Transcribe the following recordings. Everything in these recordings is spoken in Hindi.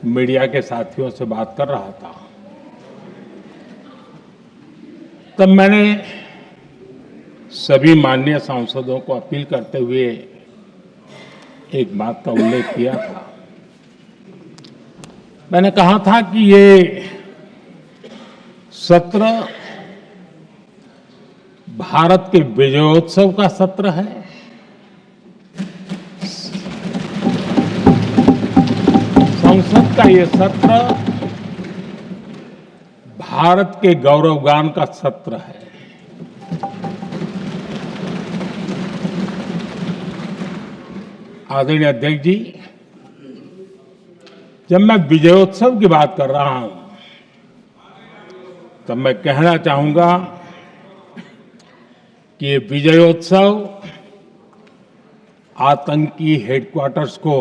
मीडिया के साथियों से बात कर रहा था, तब मैंने सभी माननीय सांसदों को अपील करते हुए एक बात का उल्लेख किया था। मैंने कहा था कि ये सत्र भारत के विजयोत्सव का सत्र है। संसद का ये सत्र भारत के गौरवगान का सत्र है। आदरणीय अध्यक्ष जी, जब मैं विजयोत्सव की बात कर रहा हूं, तब मैं कहना चाहूंगा कि ये विजयोत्सव आतंकी हेडक्वार्टर्स को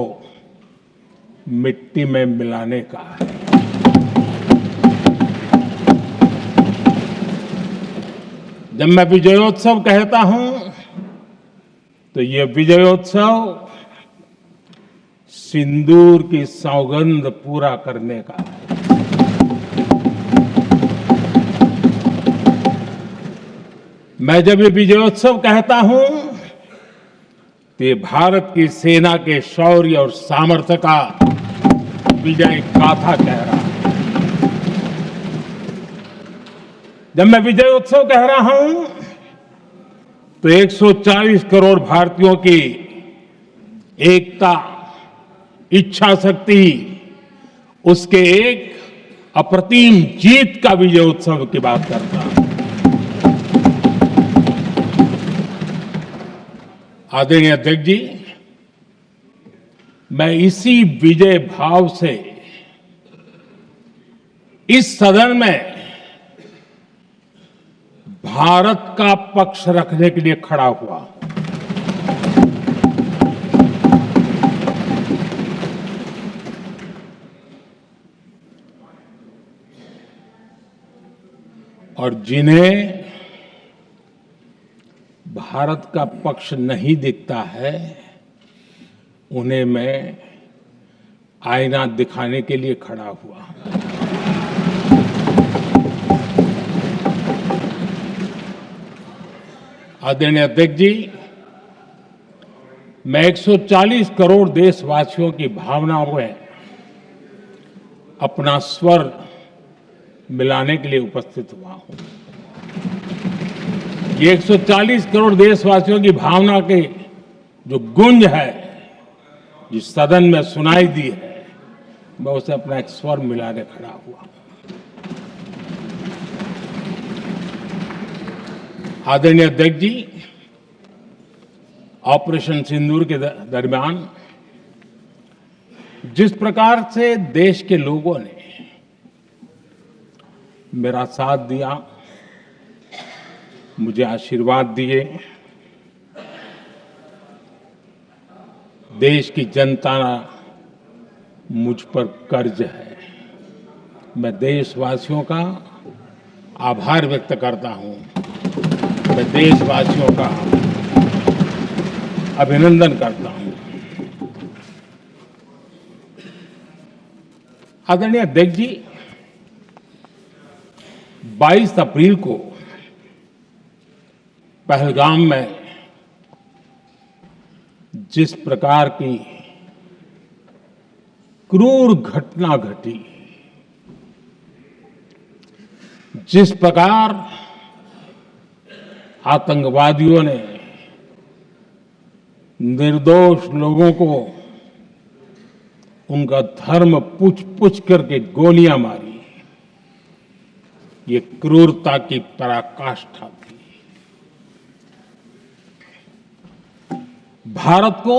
मिट्टी में मिलाने का है। जब मैं विजयोत्सव कहता हूं, तो ये विजयोत्सव सिंदूर की सौगंध पूरा करने का है। मैं जब ये विजयोत्सव कहता हूं, तो ये भारत की सेना के शौर्य और सामर्थ्य का विजय गाथा कह रहा है। जब मैं विजयोत्सव कह रहा हूं, तो 140 करोड़ भारतीयों की एकता, इच्छा शक्ति, उसके एक अप्रतिम जीत का विजयोत्सव की बात करता हूं। आदरणीय अध्यक्ष जी, मैं इसी विजय भाव से इस सदन में भारत का पक्ष रखने के लिए खड़ा हुआ। और जिन्हें भारत का पक्ष नहीं दिखता है, उन्हें मैं आईना दिखाने के लिए खड़ा हुआ। आदरणीय अध्यक्ष जी, मैं 140 करोड़ देशवासियों की भावनाओं में अपना स्वर मिलाने के लिए उपस्थित हुआ हूं। ये 140 करोड़ देशवासियों की भावना के जो गूंज है, जिस सदन में सुनाई दी है, मैं उसे अपना एक स्वर मिलाने खड़ा हुआ। आदरणीय अध्यक्ष जी, ऑपरेशन सिंदूर के दरमियान जिस प्रकार से देश के लोगों ने मेरा साथ दिया, मुझे आशीर्वाद दिए, देश की जनता मुझ पर कर्ज है। मैं देशवासियों का आभार व्यक्त करता हूं। मैं देशवासियों का अभिनंदन करता हूं। आदरणीय अध्यक्ष जी, 22 अप्रैल को पहलगाम में जिस प्रकार की क्रूर घटना घटी, जिस प्रकार आतंकवादियों ने निर्दोष लोगों को उनका धर्म पूछ करके गोलियां मारी, ये क्रूरता की पराकाष्ठा थी। भारत को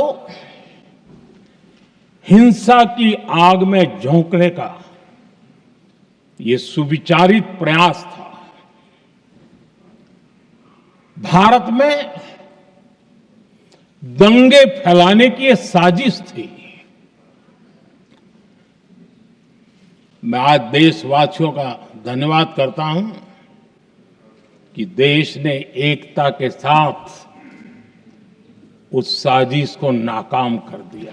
हिंसा की आग में झोंकने का ये सुविचारित प्रयास था। भारत में दंगे फैलाने की ये साजिश थी। मैं आज देशवासियों का धन्यवाद करता हूं कि देश ने एकता के साथ उस साजिश को नाकाम कर दिया।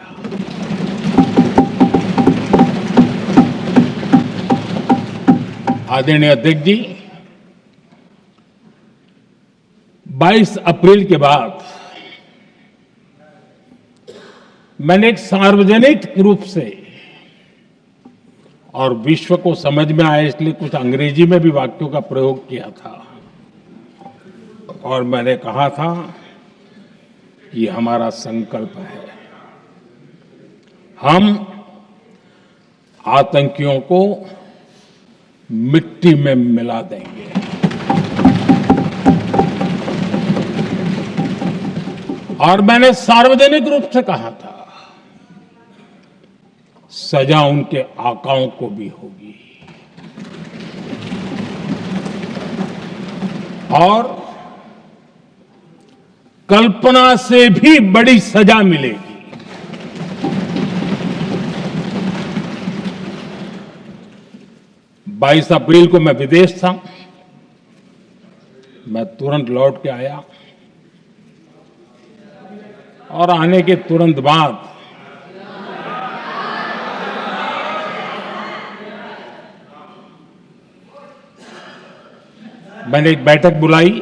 आदरणीय अध्यक्ष जी, 22 अप्रैल के बाद मैंने एक सार्वजनिक रूप से और विश्व को समझ में आए इसलिए कुछ अंग्रेजी में भी वाक्यों का प्रयोग किया था और मैंने कहा था कि हमारा संकल्प है, हम आतंकियों को मिट्टी में मिला देंगे। और मैंने सार्वजनिक रूप से कहा था, सजा उनके आकाओं को भी होगी और कल्पना से भी बड़ी सजा मिलेगी। 22 अप्रैल को मैं विदेश था, मैं तुरंत लौट के आया और आने के तुरंत बाद मैंने एक बैठक बुलाई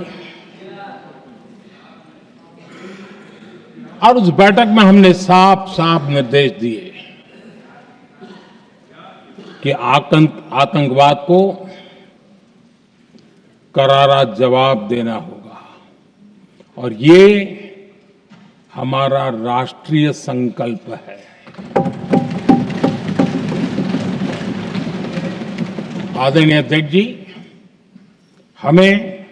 और उस बैठक में हमने साफ साफ निर्देश दिए कि आतंकवाद को करारा जवाब देना होगा और ये हमारा राष्ट्रीय संकल्प है। आदरणीय अध्यक्ष जी, हमें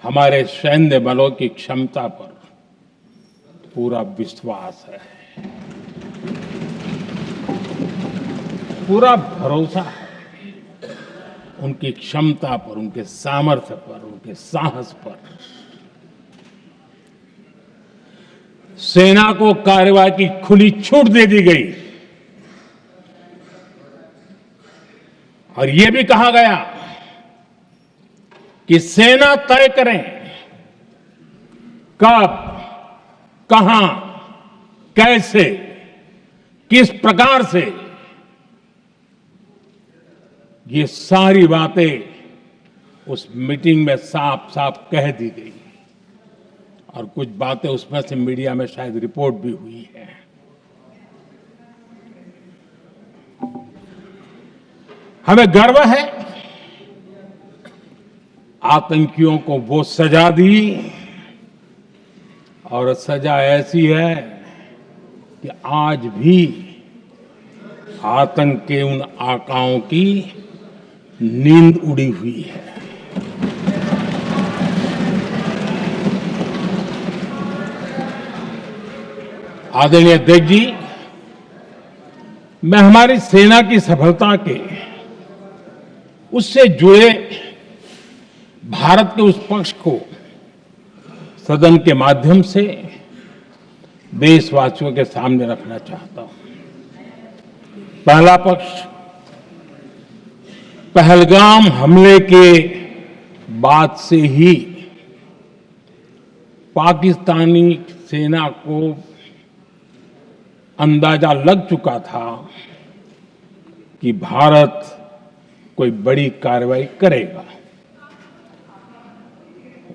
हमारे सैन्य बलों की क्षमता पर पूरा विश्वास है, पूरा भरोसा है उनकी क्षमता पर, उनके सामर्थ्य पर, उनके साहस पर। सेना को कार्रवाई की खुली छूट दे दी गई और यह भी कहा गया कि सेना तय करें कब, कहां, कैसे, किस प्रकार से। ये सारी बातें उस मीटिंग में साफ साफ कह दी गई और कुछ बातें उसमें से मीडिया में शायद रिपोर्ट भी हुई है। हमें गर्व है, आतंकियों को वो सजा दी और सजा ऐसी है कि आज भी आतंक के उन आकाओं की नींद उड़ी हुई है। आदरणीय अध्यक्ष जी, मैं हमारी सेना की सफलता के उससे जुड़े भारत के उस पक्ष को सदन के माध्यम से देशवासियों के सामने रखना चाहता हूं। पहला पक्ष, पहलगाम हमले के बाद से ही पाकिस्तानी सेना को अंदाजा लग चुका था कि भारत कोई बड़ी कार्रवाई करेगा।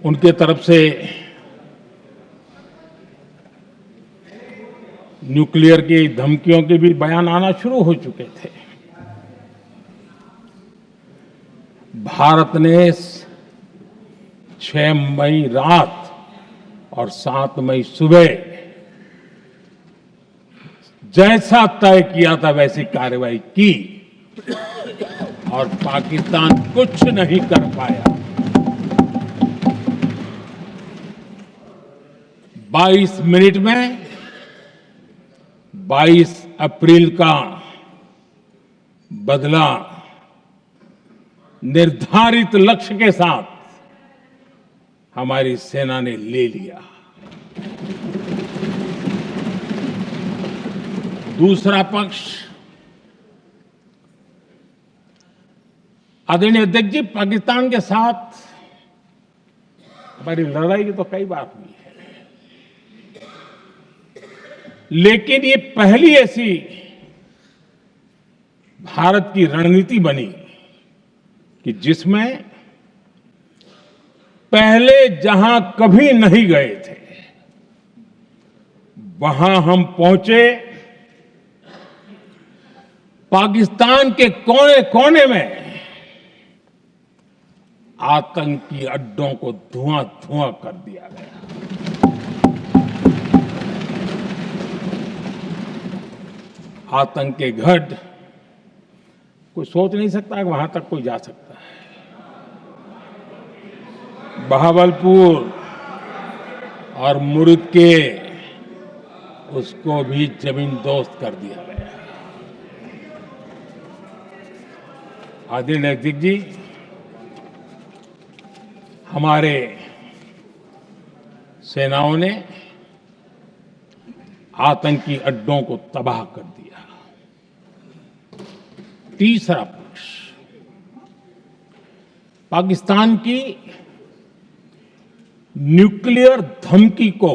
उनके तरफ से न्यूक्लियर की धमकियों के भी बयान आना शुरू हो चुके थे। भारत ने 6 मई रात और 7 मई सुबह जैसा तय किया था वैसी कार्रवाई की और पाकिस्तान कुछ नहीं कर पाया। 22 मिनट में 22 अप्रैल का बदला निर्धारित लक्ष्य के साथ हमारी सेना ने ले लिया। दूसरा पक्ष, आदरणीय अध्यक्ष जी, पाकिस्तान के साथ हमारी लड़ाई तो कई बार हुई है, लेकिन ये पहली ऐसी भारत की रणनीति बनी कि जिसमें पहले जहां कभी नहीं गए थे वहां हम पहुंचे। पाकिस्तान के कोने कोने में आतंकी अड्डों को धुआं धुआं कर दिया गया। आतंक के गढ़ कोई सोच नहीं सकता कि वहां तक कोई जा सकता है। बहावलपुर और मुर्गे उसको भी जमीन दोस्त कर दिया गया। आदरणीय अध्यक्ष जी, हमारे सेनाओं ने आतंकी अड्डों को तबाह कर दिया। तीसरा पक्ष, पाकिस्तान की न्यूक्लियर धमकी को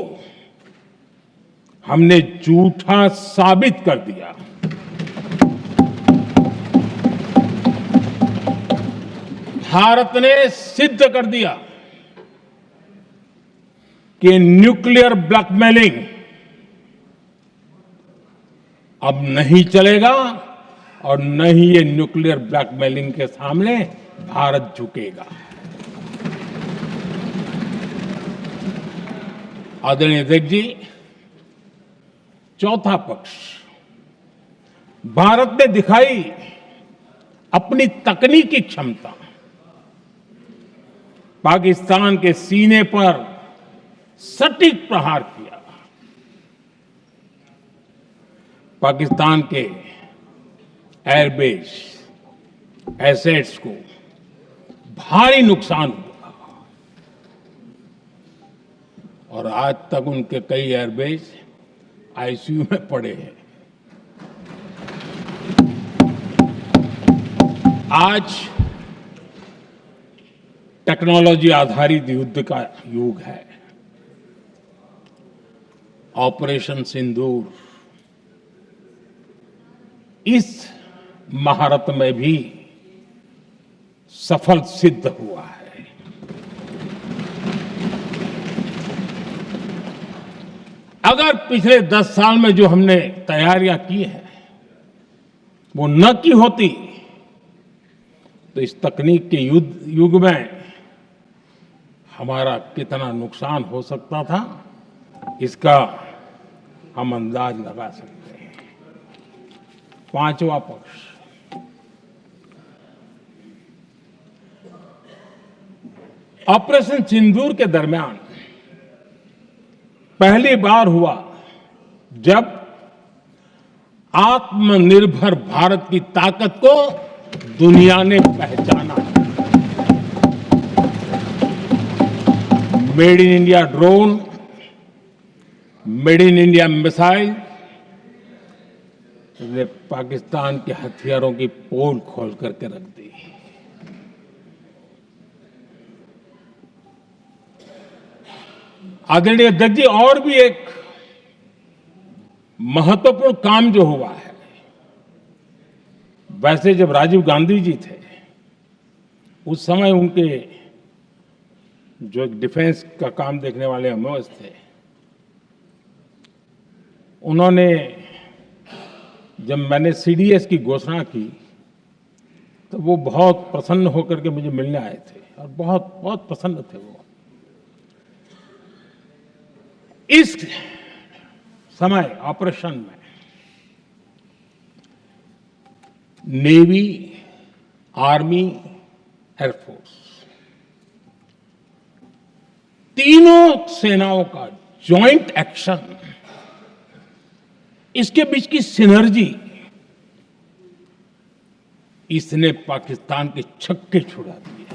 हमने झूठा साबित कर दिया। भारत ने सिद्ध कर दिया कि न्यूक्लियर ब्लैकमेलिंग अब नहीं चलेगा और न ही ये न्यूक्लियर ब्लैकमेलिंग के सामने भारत झुकेगा। आदरणीय अध्यक्ष जी, चौथा पक्ष, भारत ने दिखाई अपनी तकनीकी क्षमता। पाकिस्तान के सीने पर सटीक प्रहार किया। पाकिस्तान के एयरबेस एसेट्स को भारी नुकसान हुआ और आज तक उनके कई एयरबेस आईसीयू में पड़े हैं। आज टेक्नोलॉजी आधारित युद्ध का युग है। ऑपरेशन सिंदूर इस महारत में भी सफल सिद्ध हुआ है। अगर पिछले 10 साल में जो हमने तैयारियां की हैं वो न की होती तो इस तकनीक के युग में हमारा कितना नुकसान हो सकता था, इसका हम अंदाज लगा सकते हैं। पांचवा पक्ष, ऑपरेशन सिंदूर के दरमियान पहली बार हुआ जब आत्मनिर्भर भारत की ताकत को दुनिया ने पहचाना। Made in India drone, made in India missile ने पाकिस्तान के हथियारों की पोल खोल करके रख दी। आदरणीय अध्यक्ष जी, और भी एक महत्वपूर्ण काम जो हुआ है, वैसे जब राजीव गांधी जी थे उस समय उनके जो एक डिफेंस का काम देखने वाले एमओएस थे, उन्होंने जब मैंने सीडीएस की घोषणा की तो वो बहुत प्रसन्न होकर के मुझे मिलने आए थे और बहुत बहुत प्रसन्न थे वो। इस समय ऑपरेशन में नेवी, आर्मी, एयरफोर्स तीनों सेनाओं का जॉइंट एक्शन, इसके बीच की सिनर्जी, इसने पाकिस्तान के छक्के छुड़ा दिए।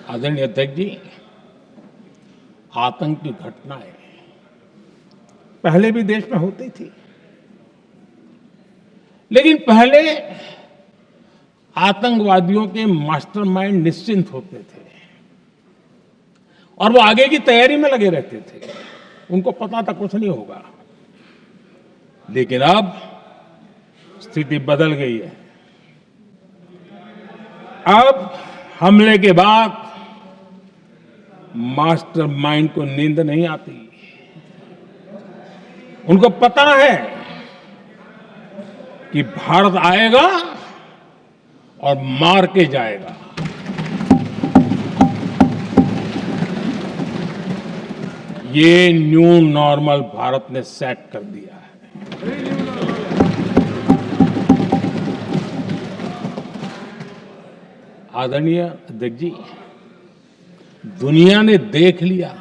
आदरणीय अध्यक्ष जी, आतंक की घटनाएं पहले भी देश में होती थी, लेकिन पहले आतंकवादियों के मास्टरमाइंड निश्चिंत होते थे और वो आगे की तैयारी में लगे रहते थे। उनको पता था कुछ नहीं होगा। लेकिन अब स्थिति बदल गई है। अब हमले के बाद मास्टरमाइंड को नींद नहीं आती। उनको पता है कि भारत आएगा और मार के जाएगा। ये न्यू नॉर्मल भारत ने सेट कर दिया है। आदरणीय अध्यक्ष जी, दुनिया ने देख लिया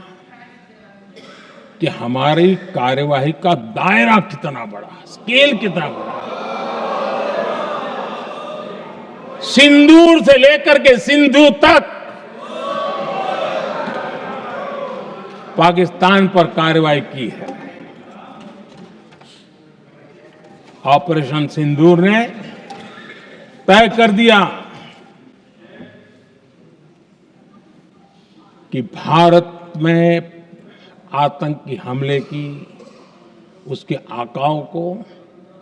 कि हमारी कार्यवाही का दायरा कितना बड़ा, स्केल कितना बड़ा। सिंदूर से लेकर के सिंधु तक पाकिस्तान पर कार्रवाई की है। ऑपरेशन सिंदूर ने तय कर दिया कि भारत में आतंकी हमले की, उसके आकाओं को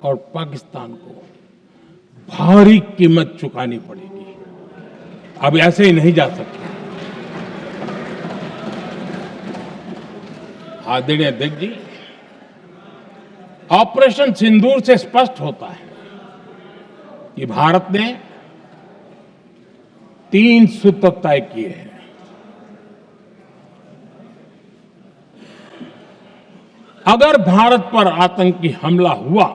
और पाकिस्तान को भारी कीमत चुकानी पड़ेगी। अब ऐसे ही नहीं जा सकते। आदरणीय अध्यक्ष जी, ऑपरेशन सिंदूर से स्पष्ट होता है कि भारत ने 3 सूत्र तय किए हैं। अगर भारत पर आतंकी हमला हुआ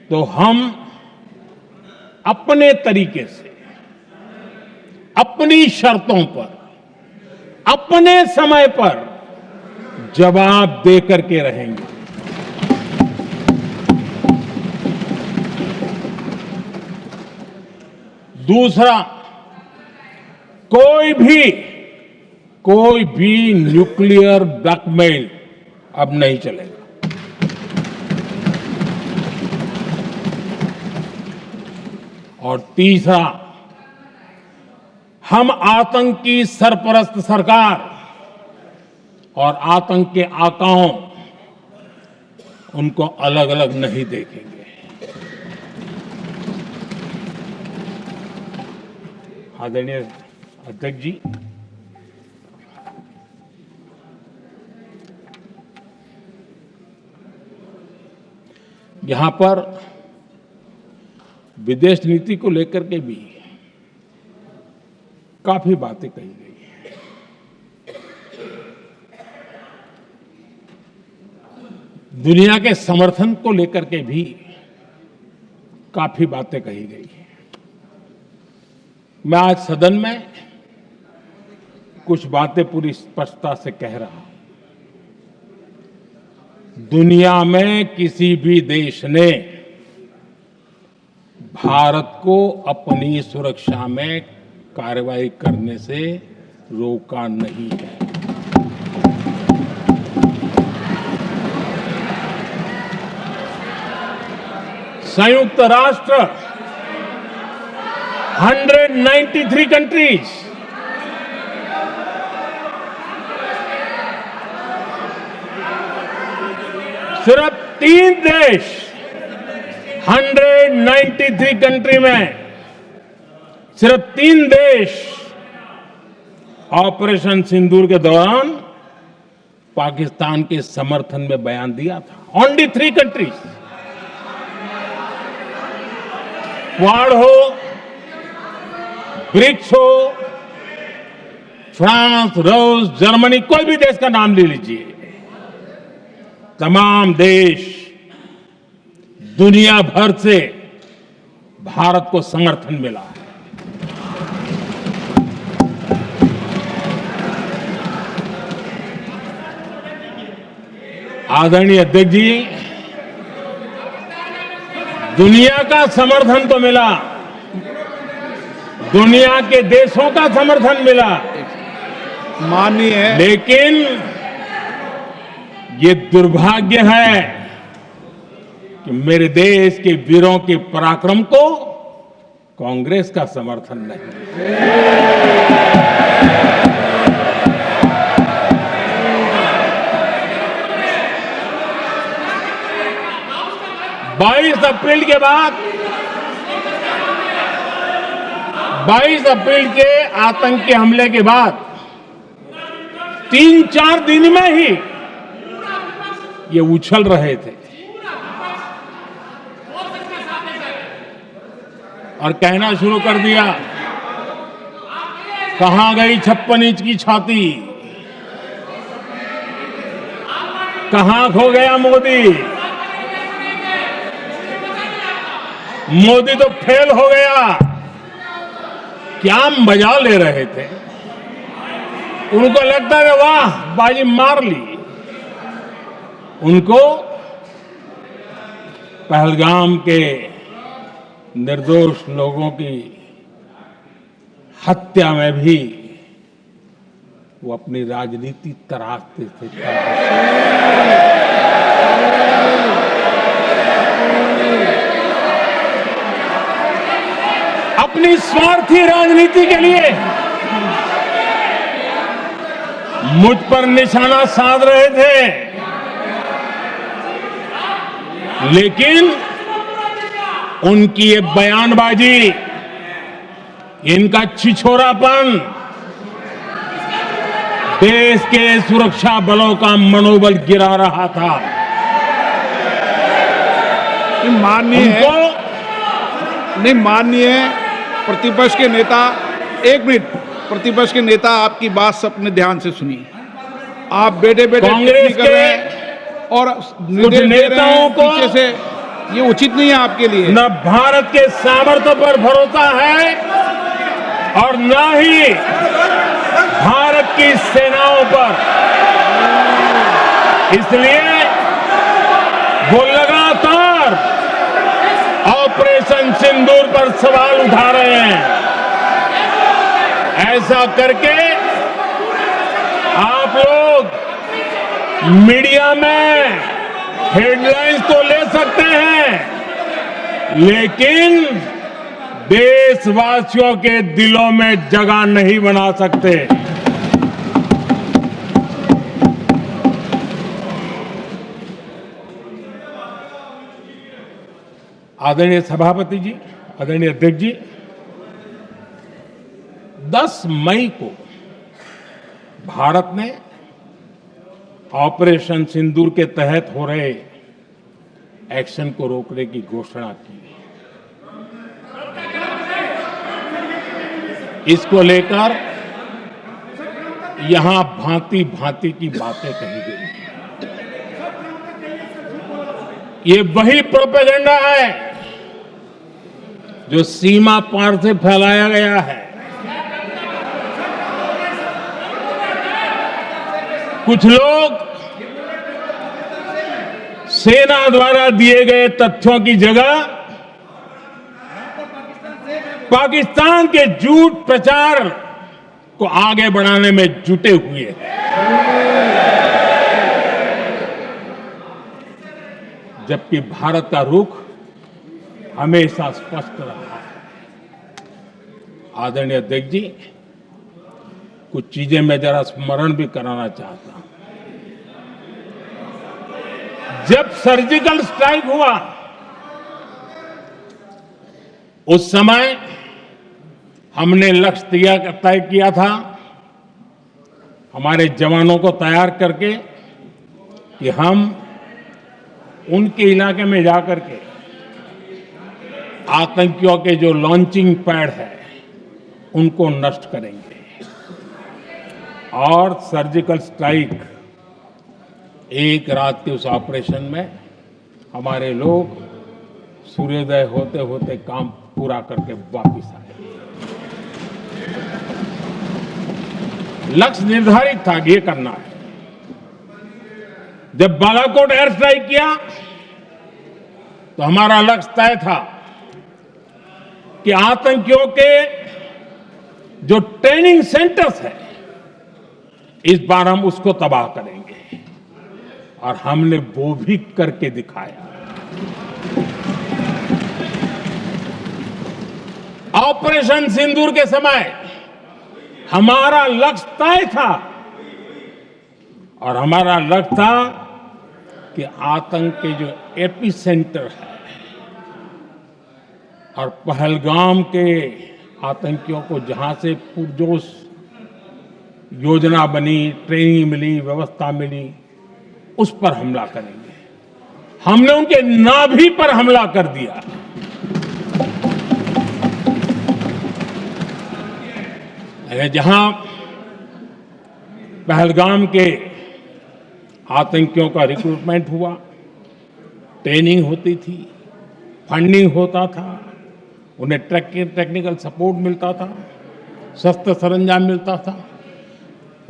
तो हम अपने तरीके से, अपनी शर्तों पर, अपने समय पर जवाब दे करके रहेंगे। दूसरा, कोई भी न्यूक्लियर ब्लैकमेल अब नहीं चलेगा। और तीसरा, हम आतंक की सरपरस्त सरकार और आतंक के आकाओं, उनको अलग अलग नहीं देखेंगे। आदरणीय अध्यक्ष जी, यहां पर विदेश नीति को लेकर के भी काफी बातें कही गई हैं। दुनिया के समर्थन को लेकर के भी काफी बातें कही गई हैं। मैं आज सदन में कुछ बातें पूरी स्पष्टता से कह रहा हूं। दुनिया में किसी भी देश ने भारत को अपनी सुरक्षा में कार्रवाई करने से रोका नहीं है। संयुक्त राष्ट्र 193 कंट्रीज, सिर्फ 3 देश 193 कंट्री में सिर्फ 3 देश ऑपरेशन सिंदूर के दौरान पाकिस्तान के समर्थन में बयान दिया था। Only 3 countries. क्वाड हो, ब्रिक्स हो, फ्रांस, रूस, जर्मनी, कोई भी देश का नाम ले लीजिए, तमाम देश दुनिया भर से भारत को समर्थन मिला है। आदरणीय अध्यक्ष जी, दुनिया का समर्थन तो मिला, दुनिया के देशों का समर्थन मिला, माननीय, लेकिन ये दुर्भाग्य है कि मेरे देश के वीरों के पराक्रम को कांग्रेस का समर्थन नहीं। 22 अप्रैल के बाद 22 अप्रैल के आतंकी हमले के बाद 3-4 दिन में ही ये उछल रहे थे और कहना शुरू कर दिया, कहां गई 56 इंच की छाती, कहां खो गया मोदी, मोदी तो फेल हो गया। क्या मजा ले रहे थे, उनको लगता है वाह बाजी मार ली। उनको पहलगाम के निर्दोष लोगों की हत्या में भी वो अपनी राजनीति तराशते थे। अपनी स्वार्थी राजनीति के लिए मुझ पर निशाना साध रहे थे, लेकिन उनकी ये बयानबाजी, इनका छिछोरापन देश के सुरक्षा बलों का मनोबल गिरा रहा था। माननीय प्रतिपक्ष के नेता, एक मिनट, प्रतिपक्ष के नेता आपकी बात सबने ध्यान से सुनी। आप बेटे कांग्रेस कर रहे हैं और कुछ नेताओं को पीछे से, ये उचित नहीं है आपके लिए। न भारत के सामर्थ्य पर भरोसा है और न ही भारत की सेनाओं पर, इसलिए वो लगातार ऑपरेशन सिंदूर पर सवाल उठा रहे हैं। ऐसा करके आप लोग मीडिया में हेडलाइंस तो ले सकते हैं, लेकिन देशवासियों के दिलों में जगह नहीं बना सकते। आदरणीय सभापति जी, आदरणीय अध्यक्ष जी, 10 मई को भारत ने ऑपरेशन सिंदूर के तहत हो रहे एक्शन को रोकने की घोषणा की। इसको लेकर यहां भांति भांति की बातें कही गई। ये वही प्रोपेगेंडा है जो सीमा पार से फैलाया गया है। कुछ लोग सेना द्वारा दिए गए तथ्यों की जगह पाकिस्तान के झूठ प्रचार को आगे बढ़ाने में जुटे हुए हैं। जबकि भारत का रुख हमेशा स्पष्ट रहा है। आदरणीय अध्यक्ष जी, कुछ चीजें मैं जरा स्मरण भी कराना चाहता हूं। जब सर्जिकल स्ट्राइक हुआ, उस समय हमने लक्ष्य तय किया था, हमारे जवानों को तैयार करके, कि हम उनके इलाके में जाकर के आतंकियों के जो लॉन्चिंग पैड है उनको नष्ट करेंगे। और सर्जिकल स्ट्राइक, एक रात के उस ऑपरेशन में हमारे लोग सूर्योदय होते होते काम पूरा करके वापस आए। लक्ष्य निर्धारित था कि ये करना है। जब बालाकोट एयर स्ट्राइक किया तो हमारा लक्ष्य तय था कि आतंकियों के जो ट्रेनिंग सेंटर्स है, इस बार हम उसको तबाह करेंगे, और हमने वो भी करके दिखाया। ऑपरेशन सिंदूर के समय हमारा लक्ष्य तय था, और हमारा लक्ष्य था कि आतंक के जो एपी सेंटर है और पहलगाम के आतंकियों को जहां से पुरजोश योजना बनी, ट्रेनिंग मिली, व्यवस्था मिली, उस पर हमला करेंगे। हमने उनके नाभि पर हमला कर दिया। जहां पहलगाम के आतंकियों का रिक्रूटमेंट हुआ, ट्रेनिंग होती थी, फंडिंग होता था, उन्हें टेक्निकल सपोर्ट मिलता था, शस्त्र सरंजाम मिलता था,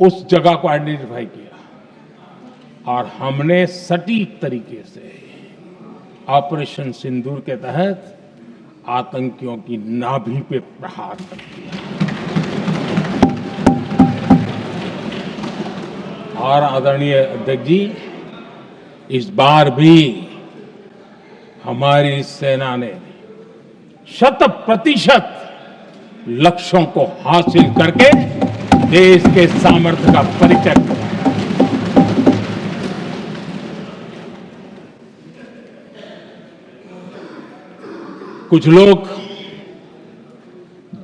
उस जगह को आइडेंटिफाई किया और हमने सटीक तरीके से ऑपरेशन सिंदूर के तहत आतंकियों की नाभि पे प्रहार कर दिया। और आदरणीय अध्यक्ष जी, इस बार भी हमारी सेना ने 100% लक्ष्यों को हासिल करके देश के सामर्थ्य का परिचय दिया। कुछ लोग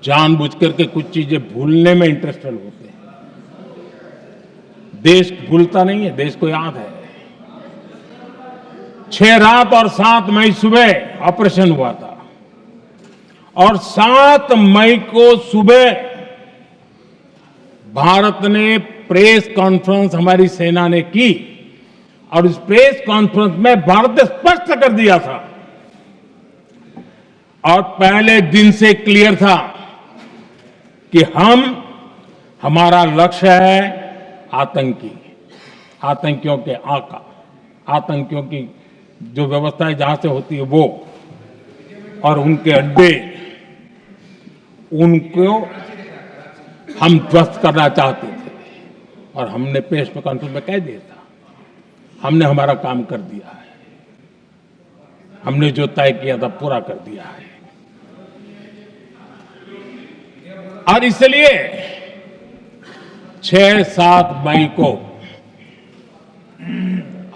जानबूझकर के कुछ चीजें भूलने में इंटरेस्टेड होते हैं। देश भूलता नहीं है, देश को याद है। 6 रात और 7 मई सुबह ऑपरेशन हुआ था और 7 मई को सुबह भारत ने प्रेस कॉन्फ्रेंस हमारी सेना ने की और इस प्रेस कॉन्फ्रेंस में भारत ने स्पष्ट कर दिया था और पहले दिन से क्लियर था कि हमारा लक्ष्य है आतंकियों के आका, आतंकियों की जो व्यवस्थाएं जहां से होती है वो और उनके अड्डे, उनको हम ध्वस्त करना चाहते थे और हमने प्रेस कॉन्फ्रेंस में कह दिया था, हमने हमारा काम कर दिया है, हमने जो तय किया था पूरा कर दिया है। और इसलिए 6-7 मई को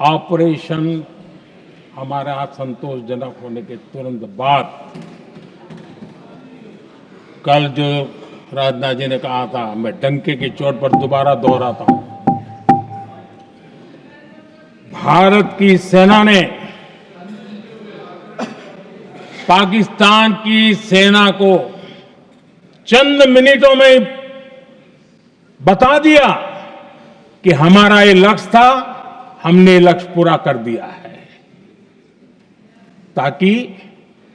ऑपरेशन हमारा संतोषजनक होने के तुरंत बाद कल जो राजनाथ जी ने कहा था, मैं डंके की चोट पर दोबारा दोहराता हूं, भारत की सेना ने पाकिस्तान की सेना को चंद मिनटों में बता दिया कि हमारा ये लक्ष्य था, हमने लक्ष्य पूरा कर दिया है, ताकि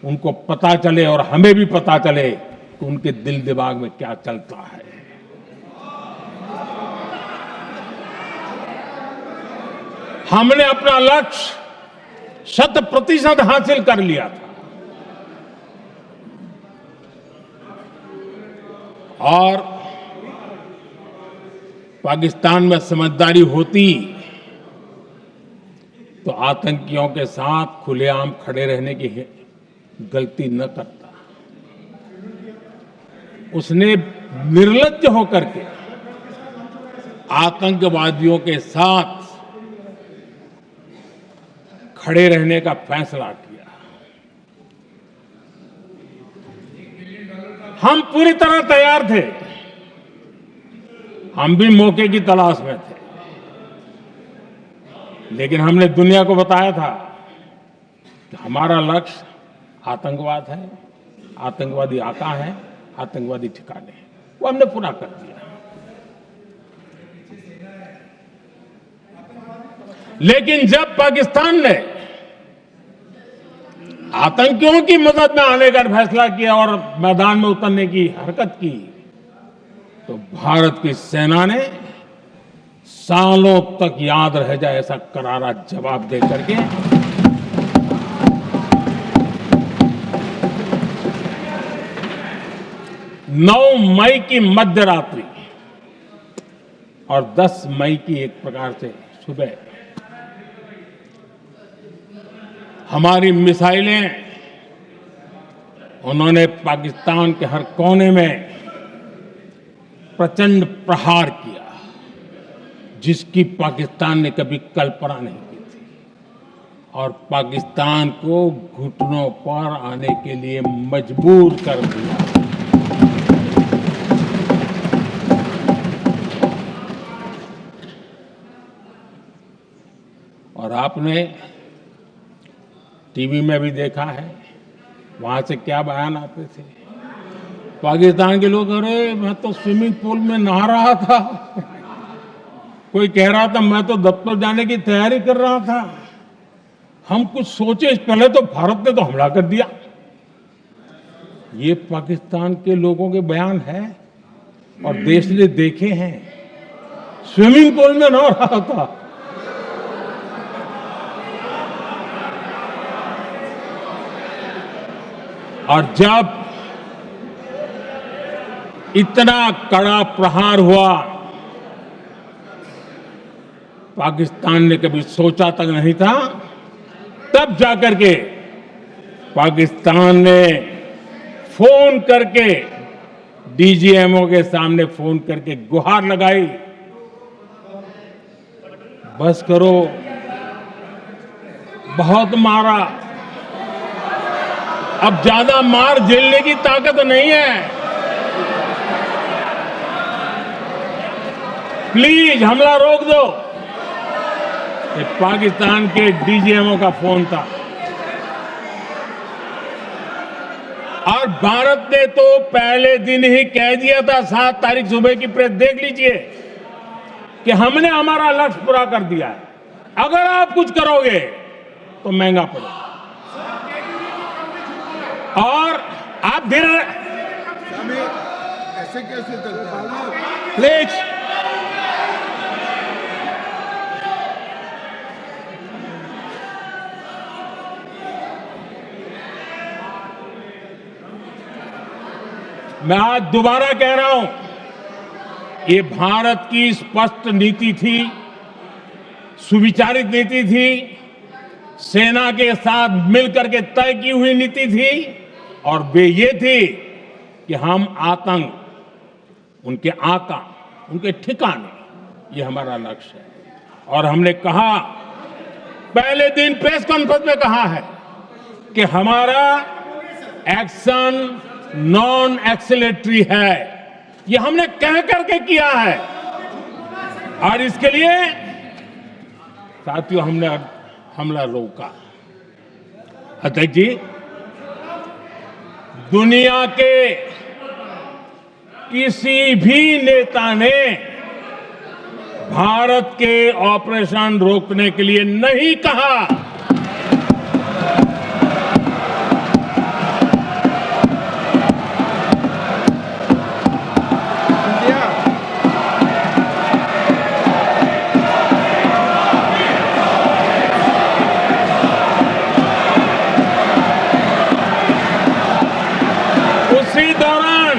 उनको पता चले और हमें भी पता चले कि उनके दिल दिमाग में क्या चलता है। हमने अपना लक्ष्य 100% हासिल कर लिया था और पाकिस्तान में समझदारी होती तो आतंकियों के साथ खुलेआम खड़े रहने की गलती न करता। उसने निर्लज्ज होकर के आतंकवादियों के साथ खड़े रहने का फैसला किया। हम पूरी तरह तैयार थे, हम भी मौके की तलाश में थे, लेकिन हमने दुनिया को बताया था कि हमारा लक्ष्य आतंकवाद है, आतंकवादी आका है, आतंकवादी ठिकाने हैं, वो हमने पूरा कर दिया। लेकिन जब पाकिस्तान ने आतंकियों की मदद में आने का फैसला किया और मैदान में उतरने की हरकत की, तो भारत की सेना ने सालों तक याद रह जाए ऐसा करारा जवाब दे करके नौ मई की मध्य रात्रि और 10 मई की एक प्रकार से सुबह हमारी मिसाइलें उन्होंने पाकिस्तान के हर कोने में प्रचंड प्रहार किया, जिसकी पाकिस्तान ने कभी कल्पना नहीं की थी। और पाकिस्तान को घुटनों पर आने के लिए मजबूर कर दिया। और आपने टीवी में भी देखा है, वहां से क्या बयान आते थे। पाकिस्तान के लोग, अरे मैं तो स्विमिंग पूल में नहा रहा था, कोई कह रहा था मैं तो दफ्तर जाने की तैयारी कर रहा था। हम कुछ सोचे पहले तो भारत ने तो हमला कर दिया। ये पाकिस्तान के लोगों के बयान है और देश ने देखे हैं। स्विमिंग पूल में नहा रहा था। और जब इतना कड़ा प्रहार हुआ, पाकिस्तान ने कभी सोचा तक नहीं था, तब जाकर के पाकिस्तान ने फोन करके डीजीएमओ के सामने फोन करके गुहार लगाई, बस करो, बहुत मारा, अब ज्यादा मार झेलने की ताकत नहीं है, प्लीज हमला रोक दो। ये पाकिस्तान के डीजीएमओ का फोन था। और भारत ने तो पहले दिन ही कह दिया था, 7 तारीख सुबह की प्रेस देख लीजिए, कि हमने हमारा लक्ष्य पूरा कर दिया है, अगर आप कुछ करोगे तो महंगा पड़ेगा। और आप धीरे ऐसे कैसे चलता है? प्लीज मैं आज दोबारा कह रहा हूं, ये भारत की स्पष्ट नीति थी, सुविचारित नीति थी, सेना के साथ मिलकर के तय की हुई नीति थी, और वे ये थी कि हम आतंक, उनके आका, उनके ठिकाने, ये हमारा लक्ष्य है। और हमने कहा, पहले दिन प्रेस कॉन्फ्रेंस में कहा है कि हमारा एक्शन नॉन एक्सिलेटरी है, ये हमने कह करके किया है। और इसके लिए साथियों हमने हमला रोका। अध्यक्ष जी, दुनिया के किसी भी नेता ने भारत के ऑपरेशन रोकने के लिए नहीं कहा। उसी दौरान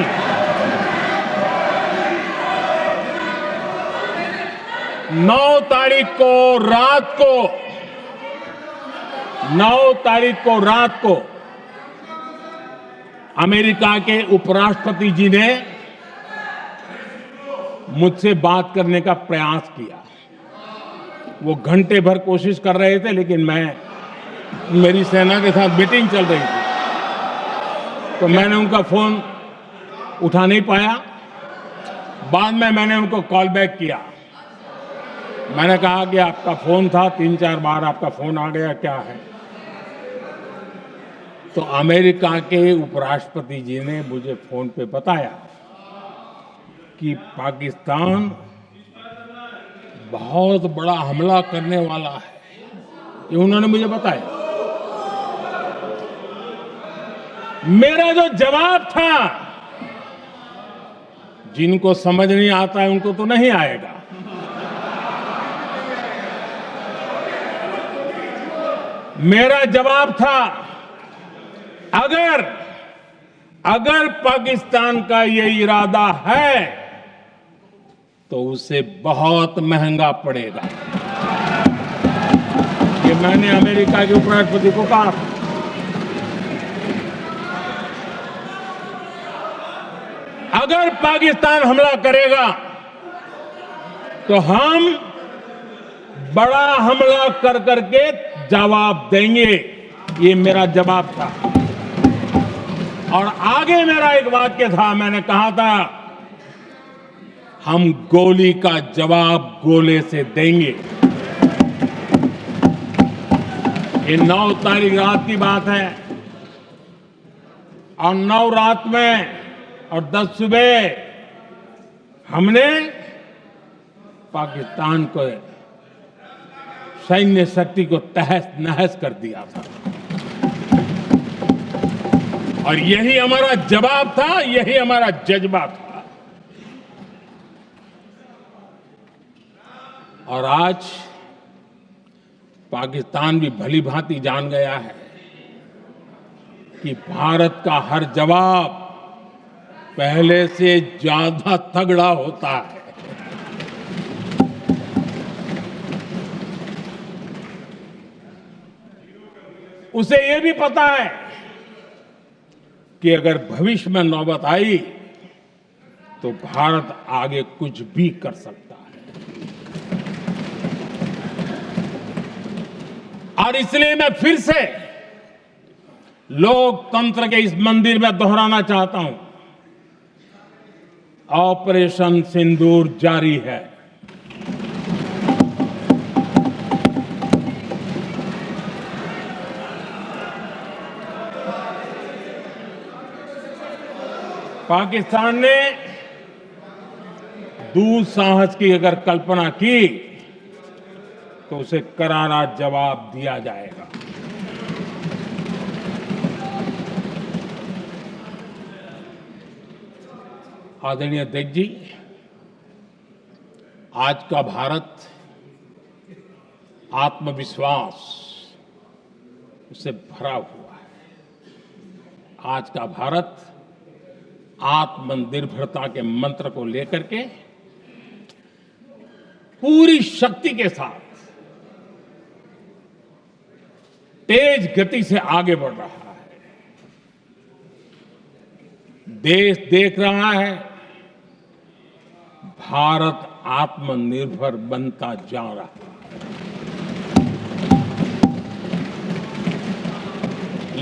9 तारीख को रात को अमेरिका के उपराष्ट्रपति जी ने मुझसे बात करने का प्रयास किया। वो घंटे भर कोशिश कर रहे थे, लेकिन मेरी सेना के साथ मीटिंग चल रही थी, तो मैंने उनका फोन उठा नहीं पाया। बाद में मैंने उनको कॉल बैक किया। मैंने कहा कि आपका फोन था, 3-4 बार आपका फोन आ गया, क्या है? तो अमेरिका के उपराष्ट्रपति जी ने मुझे फोन पे बताया कि पाकिस्तान बहुत बड़ा हमला करने वाला है, ये उन्होंने मुझे बताया। मेरा जो जवाब था, जिनको समझ नहीं आता है उनको तो नहीं आएगा, मेरा जवाब था, अगर पाकिस्तान का ये इरादा है तो उसे बहुत महंगा पड़ेगा। ये मैंने अमेरिका के उपराष्ट्रपति को कहा। अगर पाकिस्तान हमला करेगा तो हम बड़ा हमला कर करके जवाब देंगे, ये मेरा जवाब था। और आगे मेरा एक वाक्य था, मैंने कहा था हम गोली का जवाब गोले से देंगे। ये 9 तारीख रात की बात है और 9 रात में और 10 सुबह हमने पाकिस्तान को सैन्य शक्ति को तहस नहस कर दिया था। और यही हमारा जवाब था, यही हमारा जज्बा था। और आज पाकिस्तान भी भली भांति जान गया है कि भारत का हर जवाब पहले से ज्यादा तगड़ा होता है। उसे यह भी पता है कि अगर भविष्य में नौबत आई तो भारत आगे कुछ भी कर सकता है। और इसलिए मैं फिर से लोकतंत्र के इस मंदिर में दोहराना चाहता हूं, ऑपरेशन सिंदूर जारी है। पाकिस्तान ने दुस्साहस की अगर कल्पना की तो उसे करारा जवाब दिया जाएगा। आदरणीय अध्यक्ष जी, आज का भारत आत्मविश्वास से भरा हुआ है। आज का भारत आत्मनिर्भरता के मंत्र को लेकर के पूरी शक्ति के साथ तेज गति से आगे बढ़ रहा है। देश देख रहा है भारत आत्मनिर्भर बनता जा रहा है।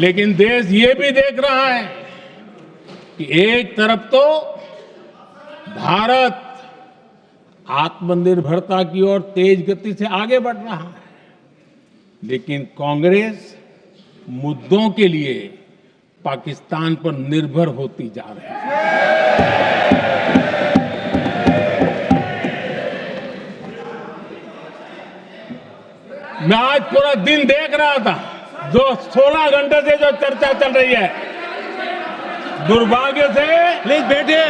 लेकिन देश ये भी देख रहा है कि एक तरफ तो भारत आत्मनिर्भरता की ओर तेज गति से आगे बढ़ रहा है, लेकिन कांग्रेस मुद्दों के लिए पाकिस्तान पर निर्भर होती जा रही है। मैं आज पूरा दिन देख रहा था, जो 16 घंटे से जो चर्चा चल रही है, दुर्भाग्य से। प्लीज बैठिए,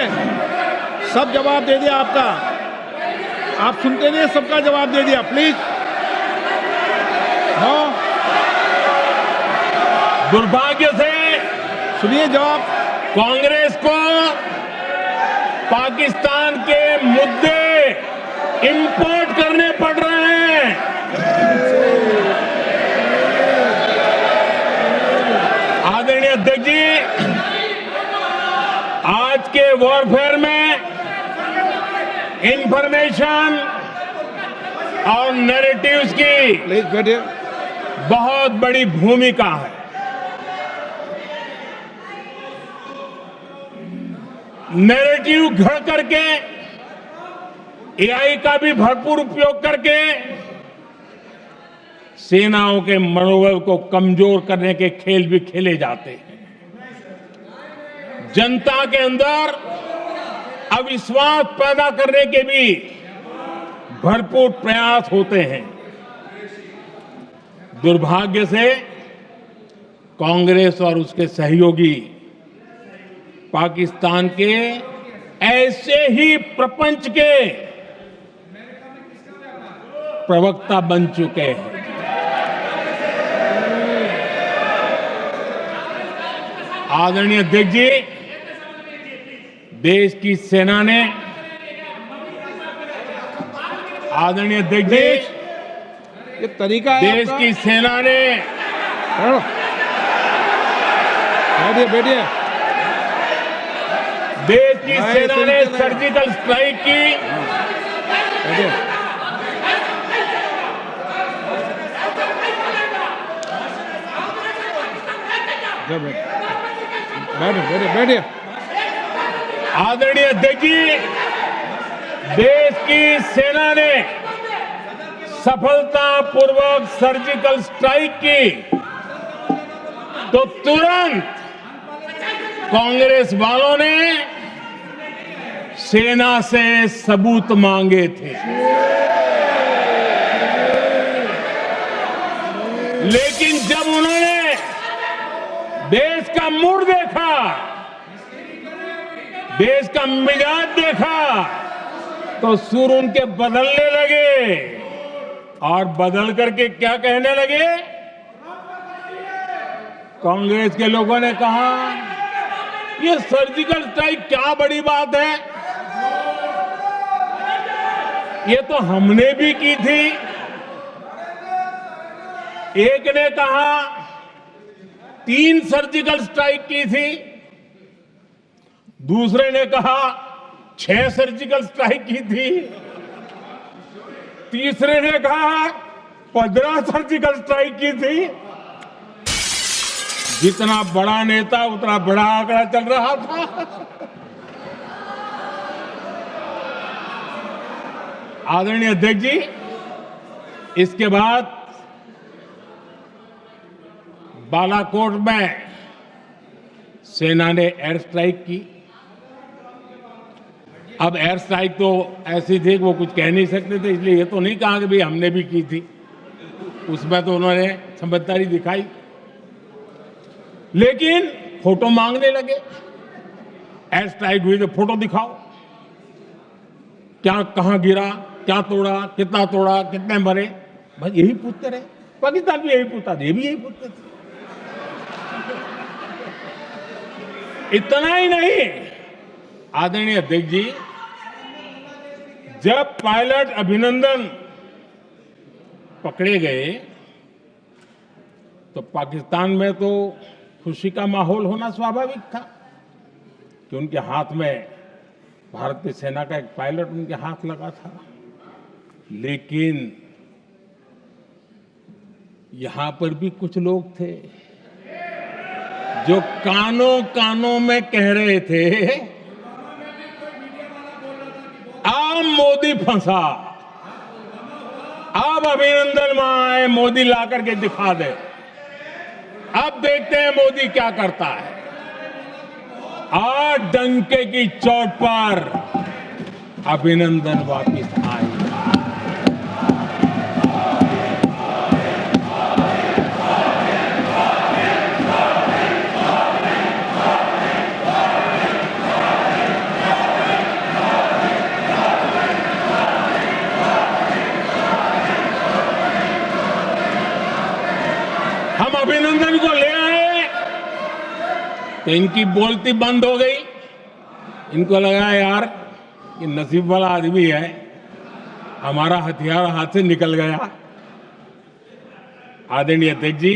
सब जवाब दे दिया आपका, आप सुनते नहीं, सबका जवाब दे दिया। प्लीज नो, दुर्भाग्य से सुनिए जवाब। कांग्रेस को पाकिस्तान के मुद्दे इंपोर्ट करने पड़ रहे हैं। आदरणीय अध्यक्ष जी, आज के वॉरफेयर में इंफॉर्मेशन और नैरेटिव्स की प्लीज बैठिए। बहुत बड़ी भूमिका है। नैरेटिव घड़ करके, एआई का भी भरपूर उपयोग करके सेनाओं के मनोबल को कमजोर करने के खेल भी खेले जाते हैं। जनता के अंदर अविश्वास पैदा करने के भी भरपूर प्रयास होते हैं। दुर्भाग्य से कांग्रेस और उसके सहयोगी पाकिस्तान के ऐसे ही प्रपंच के प्रवक्ता बन चुके हैं। आदरणीय अध्यक्ष जी, देश की सेना ने, आदरणीय अध्यक्ष जी, ये तरीका है देश आपका? की सेना ने, बैठिए बैठिए। देश की भाई, सेना ने सुनते नहीं। सर्जिकल स्ट्राइक की, बैठिए। जय बैठे बैठे बैठे बैठे। आदरणीय अध्यक्ष जी, देश की सेना ने सफलतापूर्वक सर्जिकल स्ट्राइक की तो तुरंत कांग्रेस वालों ने सेना से सबूत मांगे थे, लेकिन जब उन्होंने देश का मूड देखा, देश का मिजाज देखा, तो सुर उनके बदलने लगे और बदल करके क्या कहने लगे। कांग्रेस के लोगों ने कहा, ये सर्जिकल स्ट्राइक क्या बड़ी बात है, ये तो हमने भी की थी। एक ने कहा 3 सर्जिकल स्ट्राइक की थी, दूसरे ने कहा 6 सर्जिकल स्ट्राइक की थी, तीसरे ने कहा 15 सर्जिकल स्ट्राइक की थी। जितना बड़ा नेता उतना बड़ा आंकड़ा चल रहा था। आदरणीय अध्यक्ष जी, इसके बाद बालाकोट में सेना ने एयर स्ट्राइक की। अब एयर स्ट्राइक तो ऐसी थी कि वो कुछ कह नहीं सकते थे, इसलिए ये तो नहीं कहा कि भाई हमने भी की थी। उसमें तो उन्होंने समझदारी दिखाई, लेकिन फोटो मांगने लगे। एयर स्ट्राइक हुई तो फोटो दिखाओ, क्या कहां गिरा, क्या तोड़ा, कितने मरे, बस यही पूछते रहे। पाकिस्तान भी यही पूछता था, ये भी यही पूछते थे। इतना ही नहीं, आदरणीय अध्यक्ष जी, जब पायलट अभिनंदन पकड़े गए तो पाकिस्तान में तो खुशी का माहौल होना स्वाभाविक था कि उनके हाथ में भारतीय सेना का एक पायलट उनके हाथ लगा था। लेकिन यहां पर भी कुछ लोग थे जो कानों कानों में कह रहे थे, अब मोदी फंसा, अब अभिनंदन वहां आए, मोदी ला करके दिखा दे, अब देखते हैं मोदी क्या करता है। आज डंके की चोट पर अभिनंदन वापिस आए। हम अभिनंदन को ले आए तो इनकी बोलती बंद हो गई। इनको लगा यार ये नसीब वाला आदमी है, हमारा हथियार हाथ से निकल गया। आदरणीय अध्यक्ष जी,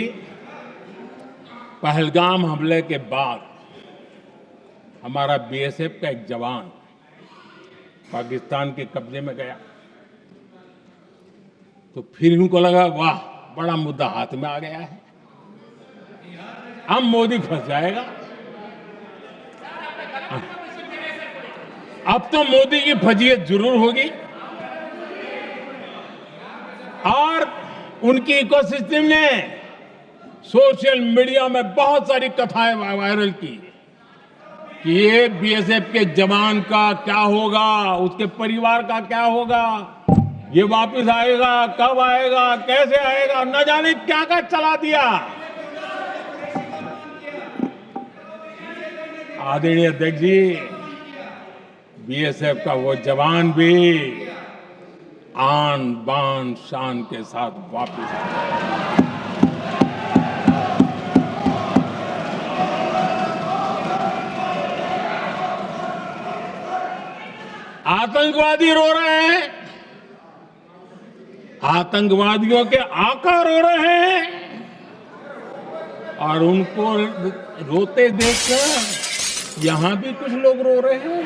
पहलगाम हमले के बाद हमारा बीएसएफ का एक जवान पाकिस्तान के कब्जे में गया, तो फिर इनको लगा वाह बड़ा मुद्दा हाथ में आ गया है, अब मोदी फंस जाएगा। अब तो मोदी की फजीयत जरूर होगी। और उनकी इकोसिस्टम ने सोशल मीडिया में बहुत सारी कथाएं वायरल की कि ये बीएसएफ के जवान का क्या होगा, उसके परिवार का क्या होगा, ये वापस आएगा, कब आएगा, कैसे आएगा, न जाने क्या क्या चला दिया। आदरणीय अध्यक्ष जी, बीएसएफ का वो जवान भी आन बान शान के साथ वापस आया। आतंकवादी रो रहे हैं, आतंकवादियों के आका रो रहे हैं, और उनको रोते देखकर यहां भी कुछ लोग रो रहे हैं।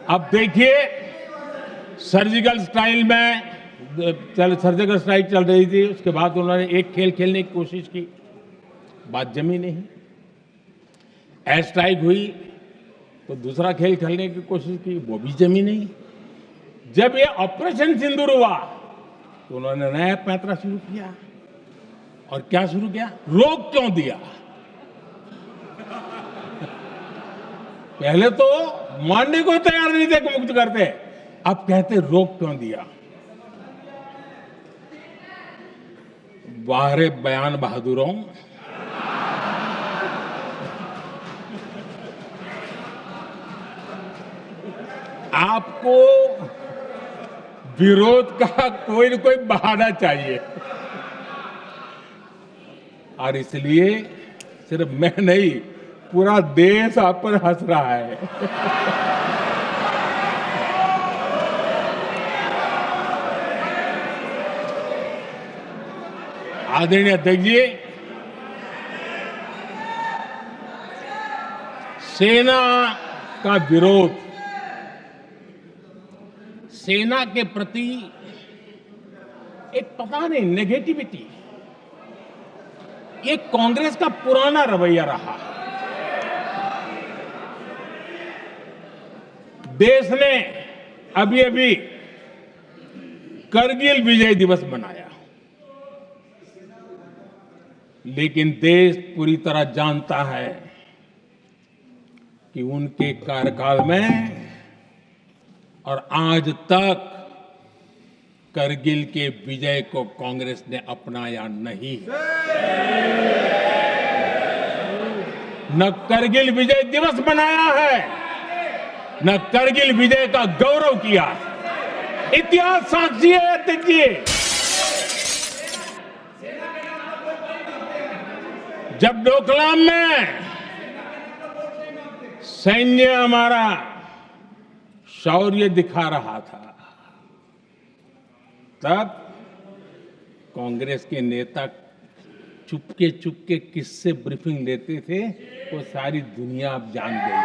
अब देखिए, सर्जिकल स्ट्राइक चल रही थी, उसके बाद उन्होंने एक खेल खेलने की कोशिश की, बात जमी नहीं। एयर स्ट्राइक हुई तो दूसरा खेल खेलने की कोशिश की, वो भी जमी नहीं। जब ये ऑपरेशन सिंदूर हुआ तो उन्होंने नया पैंतरा शुरू किया। और क्या शुरू किया? रोक क्यों दिया? पहले तो मानने को तैयार नहीं थे कि मुक्त करते, अब कहते रोक क्यों दिया? वाहरे बयान बहादुरों, आपको विरोध का कोई न कोई बहाना चाहिए। और इसलिए सिर्फ मैं नहीं, पूरा देश आप पर हंस रहा है। आदरणीय अध्यक्ष जी, सेना का विरोध, सेना के प्रति एक पता नहीं नेगेटिविटी, ये कांग्रेस का पुराना रवैया रहा। देश ने अभी अभी करगिल विजय दिवस मनाया, लेकिन देश पूरी तरह जानता है कि उनके कार्यकाल में और आज तक करगिल के विजय को कांग्रेस ने अपनाया नहीं है। न करगिल विजय दिवस मनाया है, न करगिल विजय का गौरव किया। इतिहास साक्षी है अध्यक्ष जी। जब डोकलाम में सैन्य हमारा शौर्य दिखा रहा था, तब कांग्रेस के नेता चुपके चुपके किससे ब्रीफिंग लेते थे, वो सारी दुनिया अब जान गई।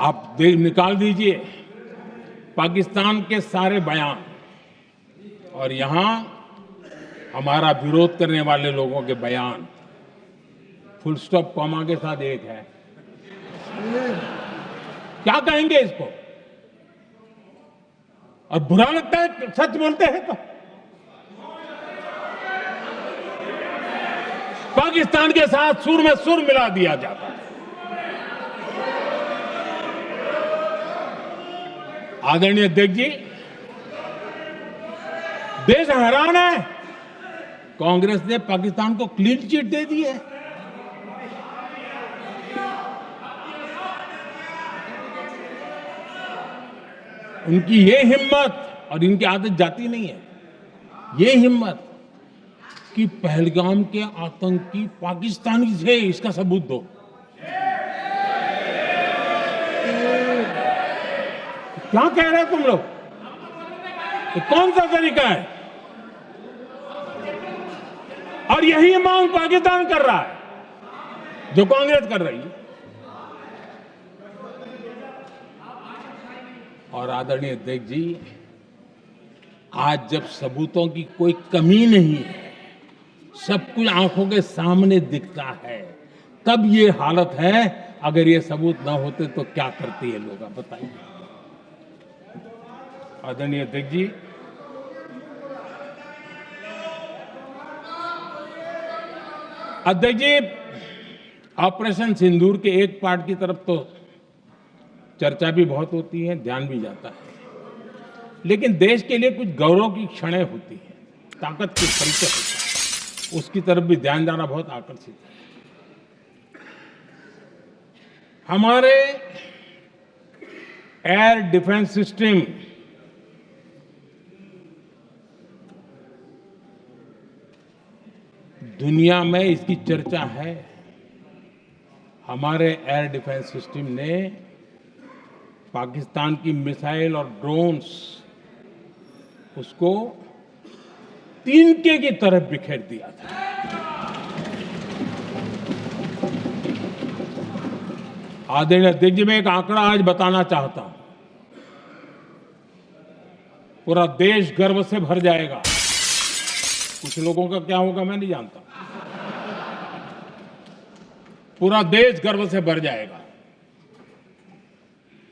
आप निकाल दीजिए पाकिस्तान के सारे बयान और यहां हमारा विरोध करने वाले लोगों के बयान, फुल स्टॉप कॉमा के साथ एक है। क्या कहेंगे इसको? और बुरा लगता है सच बोलते हैं तो। पाकिस्तान के साथ सुर में सुर मिला दिया जाता है। आदरणीय अध्यक्ष जी, देश हैरान है, कांग्रेस ने पाकिस्तान को क्लीन चिट दे दी है। उनकी ये हिम्मत, और इनकी आदत जाती नहीं है, ये हिम्मत कि पहलगाम के आतंकी पाकिस्तानी थे, इसका सबूत दो। क्या कह रहे हो तुम लोग? तो कौन सा तरीका है? और यही मांग पाकिस्तान कर रहा है जो कांग्रेस कर रही है। और आदरणीय अध्यक्ष जी, आज जब सबूतों की कोई कमी नहीं है, सब कुछ आंखों के सामने दिखता है, तब ये हालत है। अगर ये सबूत ना होते तो क्या करते ये लोग, आप बताइए। आदरणीय अध्यक्ष जी, ऑपरेशन सिंदूर के एक पार्ट की तरफ तो चर्चा भी बहुत होती है, ध्यान भी जाता है, लेकिन देश के लिए कुछ गौरव की क्षणें होती हैं, ताकत की परिचय होता है, उसकी तरफ भी ध्यान जाना बहुत आकर्षित है। हमारे एयर डिफेंस सिस्टम दुनिया में इसकी चर्चा है। हमारे एयर डिफेंस सिस्टम ने पाकिस्तान की मिसाइल और ड्रोन्स उसको तिनके की तरफ बिखेर दिया था। आदरणीय अध्यक्ष जी, मैं एक आंकड़ा आज बताना चाहता हूं। पूरा देश गर्व से भर जाएगा। कुछ लोगों का क्या होगा मैं नहीं जानता। पूरा देश गर्व से भर जाएगा।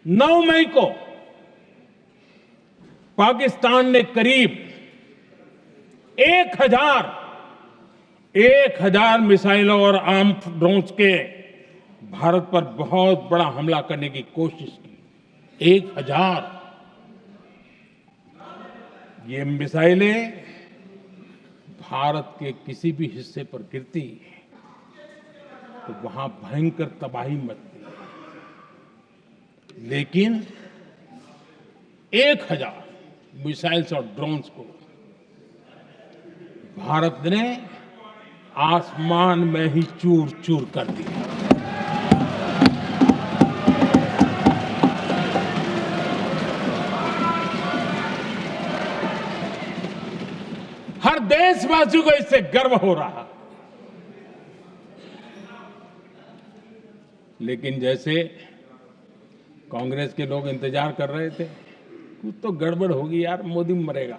9 मई को पाकिस्तान ने करीब 1000 मिसाइलों और आर्म ड्रोन्स के भारत पर बहुत बड़ा हमला करने की कोशिश की। 1000। ये मिसाइलें भारत के किसी भी हिस्से पर गिरती तो वहां भयंकर तबाही मचती। लेकिन 1000 मिसाइल्स और ड्रोन्स को भारत ने आसमान में ही चूर चूर कर दिया। हर देशवासी को इससे गर्व हो रहा। लेकिन जैसे कांग्रेस के लोग इंतजार कर रहे थे, कुछ तो गड़बड़ होगी यार, मोदी मरेगा,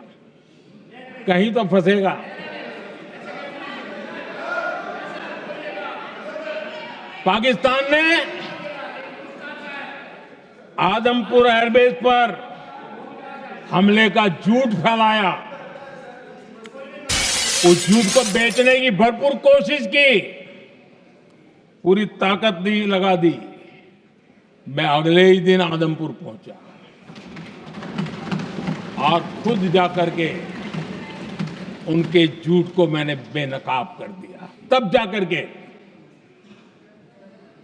कहीं तो फंसेगा। पाकिस्तान ने आदमपुर एयरबेस पर हमले का झूठ फैलाया। उस झूठ को बेचने की भरपूर कोशिश की, पूरी ताकत दी लगा दी। मैं अगले ही दिन आदमपुर पहुंचा और खुद जाकर के उनके झूठ को मैंने बेनकाब कर दिया। तब जाकर के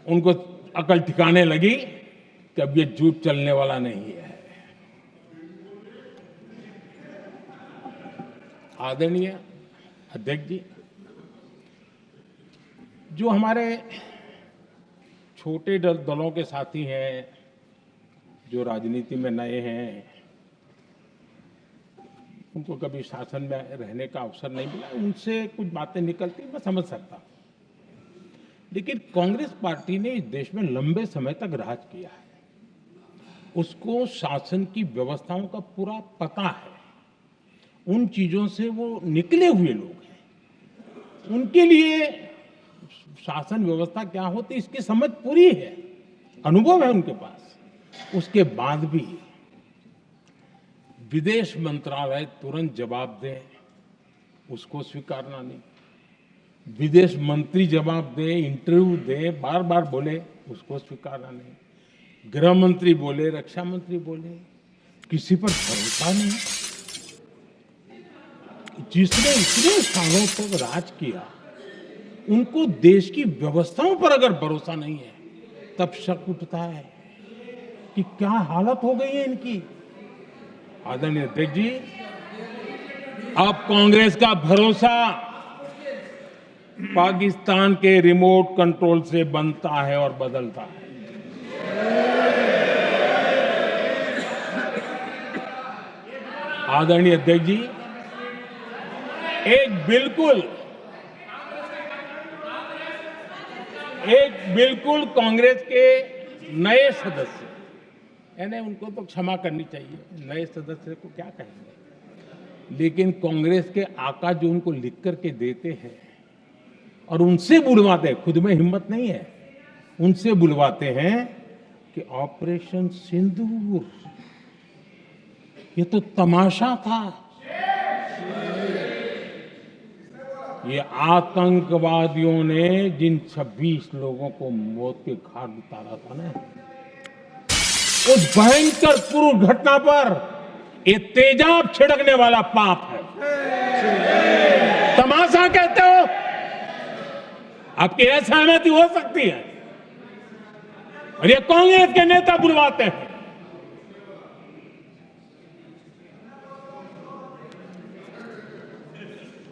उनको अकल ठिकाने लगी कि अब ये झूठ चलने वाला नहीं है। आदरणीय अध्यक्ष जी, जो हमारे छोटे दलों के साथी हैं, जो राजनीति में नए हैं, उनको कभी शासन में रहने का अवसर नहीं मिला, उनसे कुछ बातें निकलती मैं समझ सकता हूं। लेकिन कांग्रेस पार्टी ने इस देश में लंबे समय तक राज किया है। उसको शासन की व्यवस्थाओं का पूरा पता है। उन चीजों से वो निकले हुए लोग हैं। उनके लिए शासन व्यवस्था क्या होती इसकी समझ पूरी है, अनुभव है उनके पास। उसके बाद भी विदेश मंत्रालय तुरंत जवाब दे, उसको स्वीकारना नहीं। विदेश मंत्री जवाब दे, इंटरव्यू दे, बार बार बोले, उसको स्वीकारना नहीं। गृह मंत्री बोले, रक्षा मंत्री बोले, किसी पर भरोसा नहीं। जिसने इतने सालों तक राज किया, उनको देश की व्यवस्थाओं पर अगर भरोसा नहीं है, तब शक उठता है कि क्या हालत हो गई है इनकी। आदरणीय अध्यक्ष जी, अब कांग्रेस का भरोसा पाकिस्तान के रिमोट कंट्रोल से बनता है और बदलता है। आदरणीय अध्यक्ष जी, एक बिल्कुल कांग्रेस के नए सदस्य, यानी उनको तो क्षमा करनी चाहिए, नए सदस्य को क्या कहेंगे, लेकिन कांग्रेस के आका जो उनको लिख करके देते हैं और उनसे बुलवाते हैं, खुद में हिम्मत नहीं है, उनसे बुलवाते हैं कि ऑपरेशन सिंदूर, ये तो तमाशा था। ये आतंकवादियों ने जिन 26 लोगों को मौत के घाट उतारा था ना, उस भयंकर पूर्व घटना पर ये तेजाब छिड़कने वाला पाप है। तमाशा कहते हो? आपकी असहमति हो सकती है, और ये कांग्रेस के नेता बुलवाते हैं।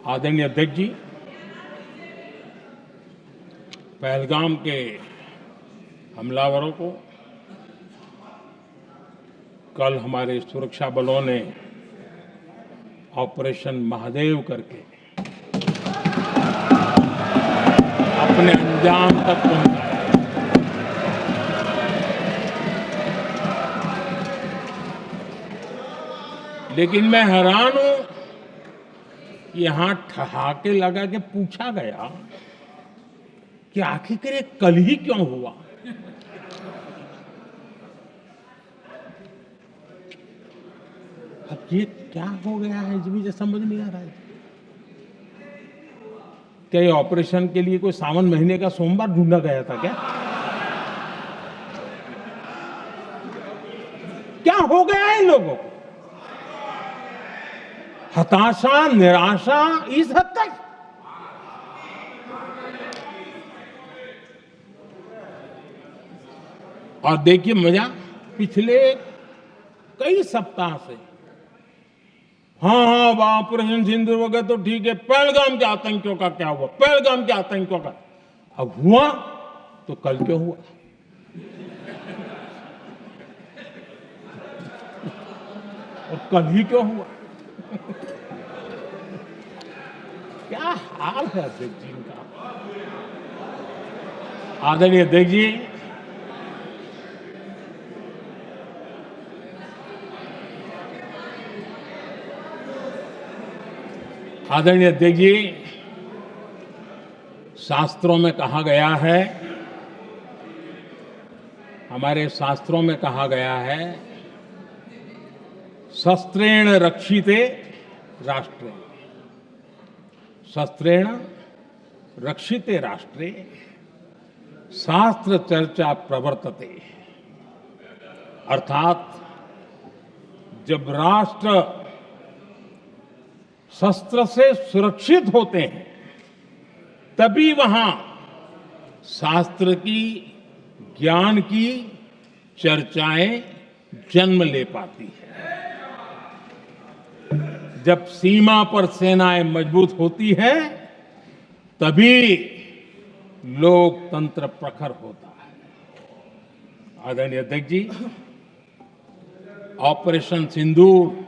आदरणीय अध्यक्ष जी, पहलगाम के हमलावरों को कल हमारे सुरक्षा बलों ने ऑपरेशन महादेव करके अपने अंजाम तक पहुंचाया। लेकिन मैं हैरान हूं कि यहां ठहाके लगा के पूछा गया कि आखिर ये कल ही क्यों हुआ। अब ये क्या हो गया है, मुझे समझ नहीं आ रहा है। क्या ये ऑपरेशन के लिए कोई सावन महीने का सोमवार ढूंढा गया था क्या? क्या हो गया है इन लोगों को? हताशा, निराशा इस हद तक। और देखिए मजा, पिछले कई सप्ताह से हाँ ऑपरेशन सिंदूर हो गया तो ठीक है, पहलगाम के आतंकियों का क्या हुआ, पहलगाम के आतंकियों का। अब हुआ तो कल क्यों हुआ? और कल ही क्यों हुआ? क्या हाल है अध्यक्ष जी का। आदरणीय अध्यक्ष जी, आदरणीय अध्यक्ष जी, शास्त्रों में कहा गया है, हमारे शास्त्रों में कहा गया है, शस्त्रेण रक्षिते राष्ट्रे, शस्त्रेण रक्षिते राष्ट्रे शास्त्र चर्चा प्रवर्तते। अर्थात जब राष्ट्र शस्त्र से सुरक्षित होते हैं तभी वहां शास्त्र की, ज्ञान की चर्चाएं जन्म ले पाती है। जब सीमा पर सेनाएं मजबूत होती है तभी लोकतंत्र प्रखर होता है। आदरणीय अध्यक्ष जी, ऑपरेशन सिंदूर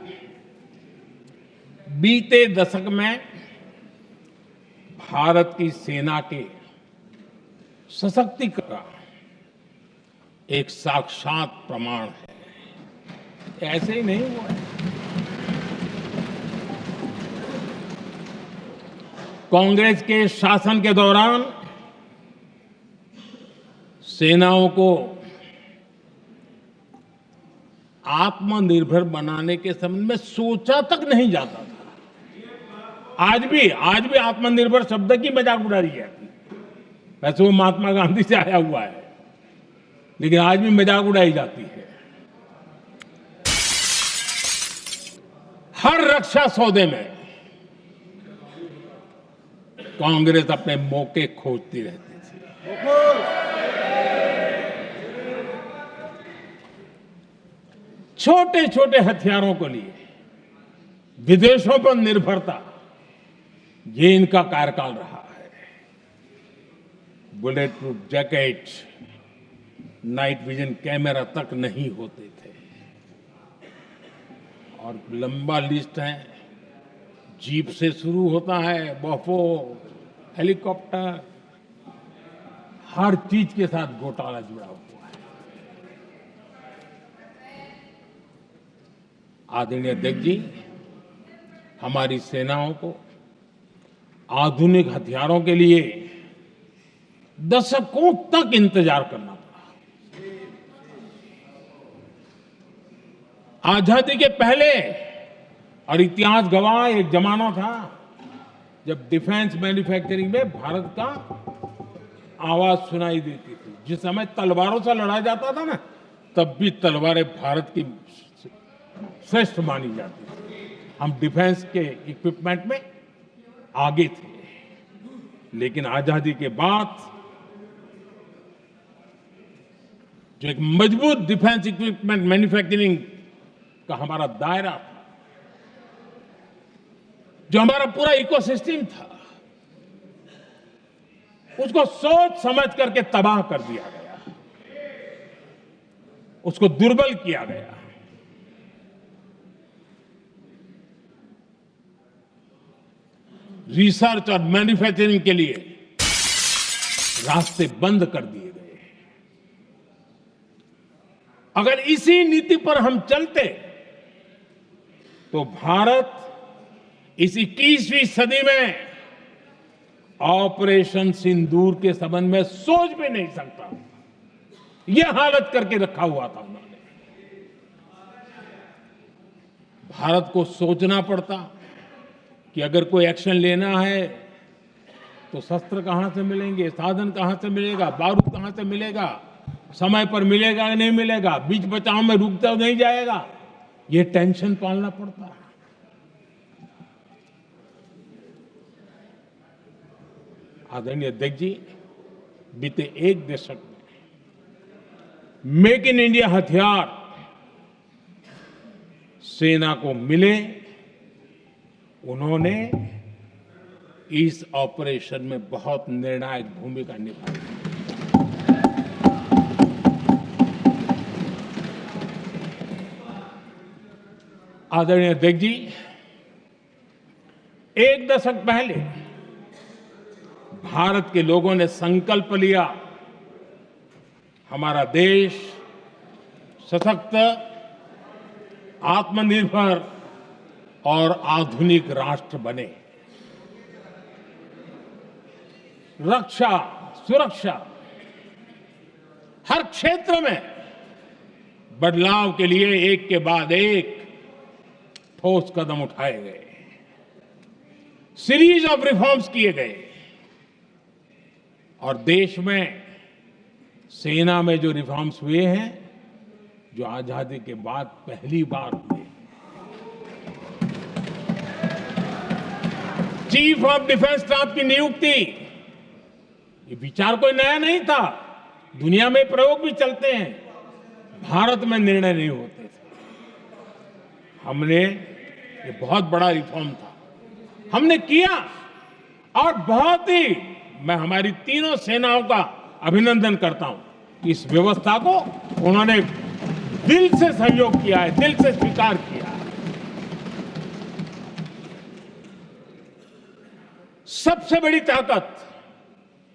बीते दशक में भारत की सेना के सशक्तिकरण का एक साक्षात प्रमाण है। ऐसे ही नहीं हुआ है। कांग्रेस के शासन के दौरान सेनाओं को आत्मनिर्भर बनाने के संबंध में सोचा तक नहीं जाता था। आज भी आत्मनिर्भर शब्द की मजाक उड़ा रही है। वैसे वो महात्मा गांधी से आया हुआ है, लेकिन आज भी मजाक उड़ाई जाती है। हर रक्षा सौदे में कांग्रेस अपने मौके खोजती रहती थी। छोटे छोटे हथियारों को लिए विदेशों पर निर्भरता, ये इनका कार्यकाल रहा है। Bullet proof jacket, night vision camera तक नहीं होते थे। और लंबा लिस्ट है, जीप से शुरू होता है, बफो, हेलीकॉप्टर, हर चीज के साथ घोटाला जुड़ा हुआ है। आदरणीय अध्यक्ष जी, हमारी सेनाओं को आधुनिक हथियारों के लिए दशकों तक इंतजार करना पड़ा। आजादी के पहले, और इतिहास गवाह, एक जमाना था जब डिफेंस मैन्युफैक्चरिंग में भारत का आवाज सुनाई देती थी। जिस समय तलवारों से लड़ा जाता था ना, तब भी तलवारें भारत की श्रेष्ठ मानी जाती थी। हम डिफेंस के इक्विपमेंट में आगे थे। लेकिन आजादी के बाद जो एक मजबूत डिफेंस इक्विपमेंट मैन्युफैक्चरिंग का हमारा दायरा था, जो हमारा पूरा इकोसिस्टम था, उसको सोच समझ करके तबाह कर दिया गया, उसको दुर्बल किया गया। रिसर्च और मैन्युफैक्चरिंग के लिए रास्ते बंद कर दिए गए। अगर इसी नीति पर हम चलते तो भारत इस 21वीं सदी में ऑपरेशन सिंदूर के संबंध में सोच भी नहीं सकता। यह हालत करके रखा हुआ था उन्होंने। भारत को सोचना पड़ता कि अगर कोई एक्शन लेना है तो शस्त्र कहां से मिलेंगे, साधन कहां से मिलेगा, बारूद कहां से मिलेगा, समय पर मिलेगा या नहीं मिलेगा, बीच बचाव में रुकता नहीं जाएगा, ये टेंशन पालना पड़ता है। आदरणीय अध्यक्ष जी, बीते एक दशक में मेक इन इंडिया हथियार सेना को मिले, उन्होंने इस ऑपरेशन में बहुत निर्णायक भूमिका निभाई। आदरणीय अध्यक्ष जी, एक दशक पहले भारत के लोगों ने संकल्प लिया, हमारा देश सशक्त, आत्मनिर्भर और आधुनिक राष्ट्र बने। रक्षा, सुरक्षा, हर क्षेत्र में बदलाव के लिए एक के बाद एक ठोस कदम उठाए गए, सीरीज ऑफ रिफॉर्म्स किए गए और देश में सेना में जो रिफॉर्म्स हुए हैं, जो आजादी के बाद पहली बार हुए। चीफ ऑफ डिफेंस स्टाफ की नियुक्ति, ये विचार कोई नया नहीं था, दुनिया में प्रयोग भी चलते हैं, भारत में निर्णय नहीं होते थे। हमने, ये बहुत बड़ा रिफॉर्म था, हमने किया और बहुत ही, मैं हमारी तीनों सेनाओं का अभिनंदन करता हूं कि इस व्यवस्था को उन्होंने दिल से सहयोग किया है, दिल से स्वीकार किया है। सबसे बड़ी ताकत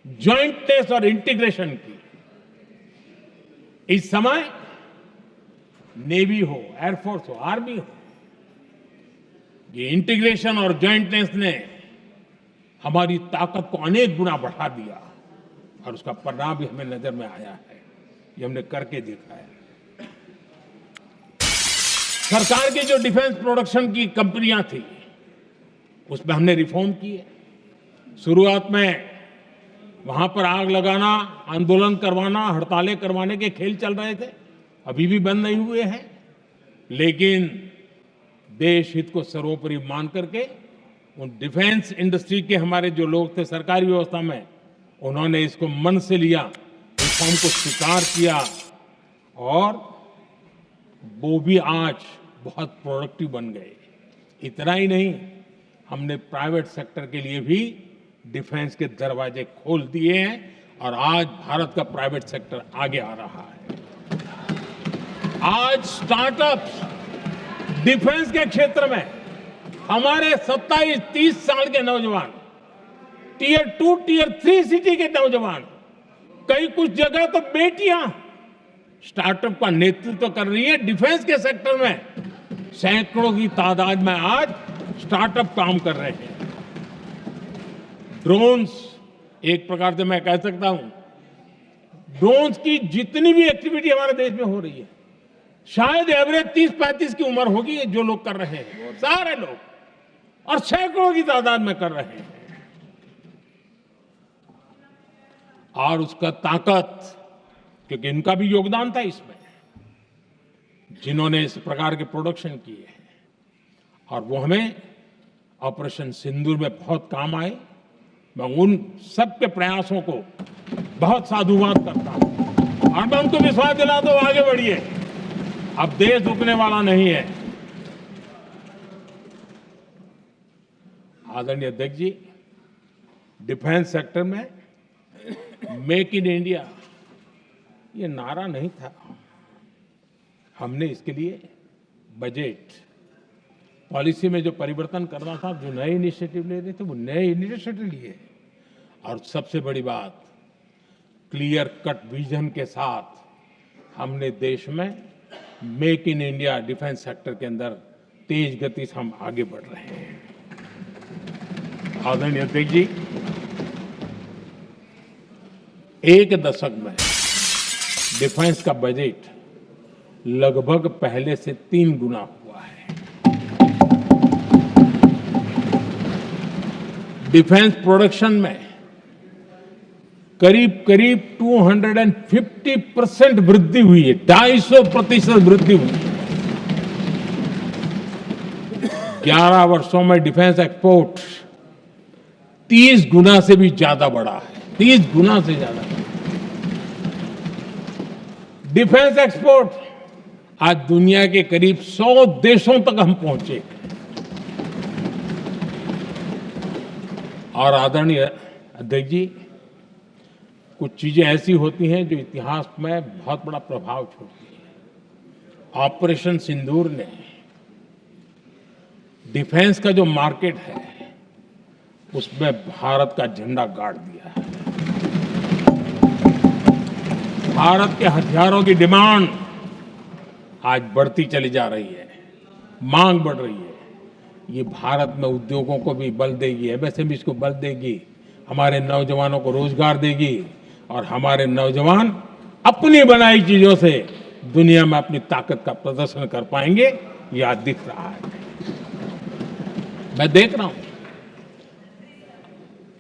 ज्वाइंटनेस और इंटीग्रेशन की इस समय नेवी हो, एयरफोर्स हो, आर्मी हो, ये इंटीग्रेशन और ज्वाइंटनेस ने हमारी ताकत को अनेक गुना बढ़ा दिया और उसका परिणाम भी हमें नजर में आया है, ये हमने करके देखा है। सरकार की जो डिफेंस प्रोडक्शन की कंपनियां थी, उसमें हमने रिफॉर्म किए। शुरुआत में वहां पर आग लगाना, आंदोलन करवाना, हड़तालें करवाने के खेल चल रहे थे, अभी भी बंद नहीं हुए हैं, लेकिन देश हित को सर्वोपरि मान करके उन डिफेंस इंडस्ट्री के हमारे जो लोग थे सरकारी व्यवस्था में, उन्होंने इसको मन से लिया, रिफॉर्म को स्वीकार किया और वो भी आज बहुत प्रोडक्टिव बन गए। इतना ही नहीं, हमने प्राइवेट सेक्टर के लिए भी डिफेंस के दरवाजे खोल दिए हैं और आज भारत का प्राइवेट सेक्टर आगे आ रहा है। आज स्टार्टअप्स डिफेंस के क्षेत्र में हमारे 27-30 साल के नौजवान, टियर 2, टियर 3 सिटी के नौजवान, कई कुछ जगह तो बेटियां स्टार्टअप का नेतृत्व कर रही है। डिफेंस के सेक्टर में सैकड़ों की तादाद में आज स्टार्टअप काम कर रहे हैं। ड्रोन्स, एक प्रकार से मैं कह सकता हूं, ड्रोन्स की जितनी भी एक्टिविटी हमारे देश में हो रही है, शायद एवरेज 30-35 की उम्र होगी जो लोग कर रहे हैं, सारे लोग, और सैकड़ों की तादाद में कर रहे हैं। और उसका ताकत, क्योंकि इनका भी योगदान था इसमें, जिन्होंने इस प्रकार के प्रोडक्शन किए हैं, और वो हमें ऑपरेशन सिंदूर में बहुत काम आए। मैं उन सबके प्रयासों को बहुत साधुवाद करता हूं और मैं उनको विश्वास दिलाता हूं, आगे बढ़िए, अब देश रुकने वाला नहीं है। आदरणीय अध्यक्ष जी, डिफेंस सेक्टर में मेक इन इंडिया ये नारा नहीं था, हमने इसके लिए बजट पॉलिसी में जो परिवर्तन करना था, जो नए इनिशिएटिव ले रहे थे, वो नए इनिशिएटिव लिए। और सबसे बड़ी बात, क्लियर कट विजन के साथ हमने देश में make in India defence sector के अंदर तेज गति से हम आगे बढ़ रहे हैं। आदरणीय अध्यक्ष जी, एक दशक में डिफेंस का बजट लगभग पहले से 3 गुना हुआ है। डिफेंस प्रोडक्शन में करीब करीब 250% वृद्धि हुई है, 250% वृद्धि हुई है। 11 वर्षों में डिफेंस एक्सपोर्ट 30 गुना से भी ज्यादा बढ़ा है, 30 गुना से ज्यादा। डिफेंस एक्सपोर्ट आज दुनिया के करीब 100 देशों तक हम पहुंचे। और आदरणीय अध्यक्ष जी, कुछ चीजें ऐसी होती हैं जो इतिहास में बहुत बड़ा प्रभाव छोड़ती हैं। ऑपरेशन सिंदूर ने डिफेंस का जो मार्केट है उसमें भारत का झंडा गाड़ दिया है। भारत के हथियारों की डिमांड आज बढ़ती चली जा रही है, मांग बढ़ रही है। ये भारत में उद्योगों को भी बल देगी, एमएसएमई को बल देगी, हमारे नौजवानों को रोजगार देगी और हमारे नौजवान अपनी बनाई चीजों से दुनिया में अपनी ताकत का प्रदर्शन कर पाएंगे। ये आज दिख रहा है, मैं देख रहा हूं।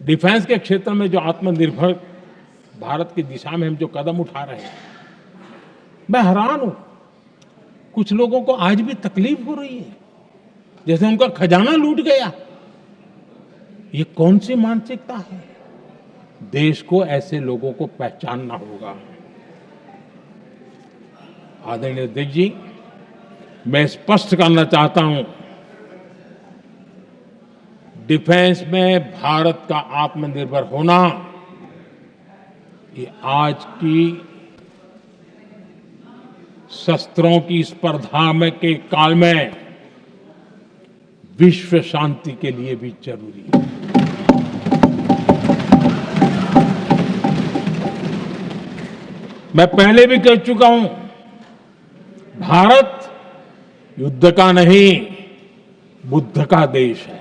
डिफेंस के क्षेत्र में जो आत्मनिर्भर भारत की दिशा में हम जो कदम उठा रहे हैं, मैं हैरान हूं। कुछ लोगों को आज भी तकलीफ हो रही है, जैसे उनका खजाना लूट गया। ये कौन सी मानसिकता है? देश को ऐसे लोगों को पहचानना होगा। आदरणीय अध्यक्ष जी, मैं स्पष्ट करना चाहता हूं, डिफेंस में भारत का आत्मनिर्भर होना ये आज की शस्त्रों की स्पर्धा में के काल में विश्व शांति के लिए भी जरूरी है। मैं पहले भी कह चुका हूं, भारत युद्ध का नहीं, बुद्ध का देश है।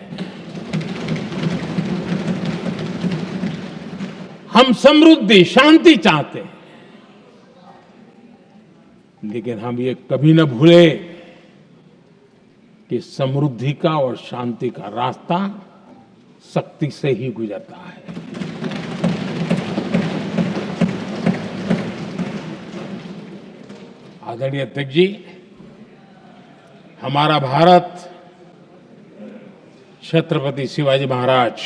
हम समृद्धि, शांति चाहते हैं, लेकिन हम ये कभी न भूले कि समृद्धि का और शांति का रास्ता शक्ति से ही गुजरता है। आदरणीय अध्यक्ष जी, हमारा भारत छत्रपति शिवाजी महाराज,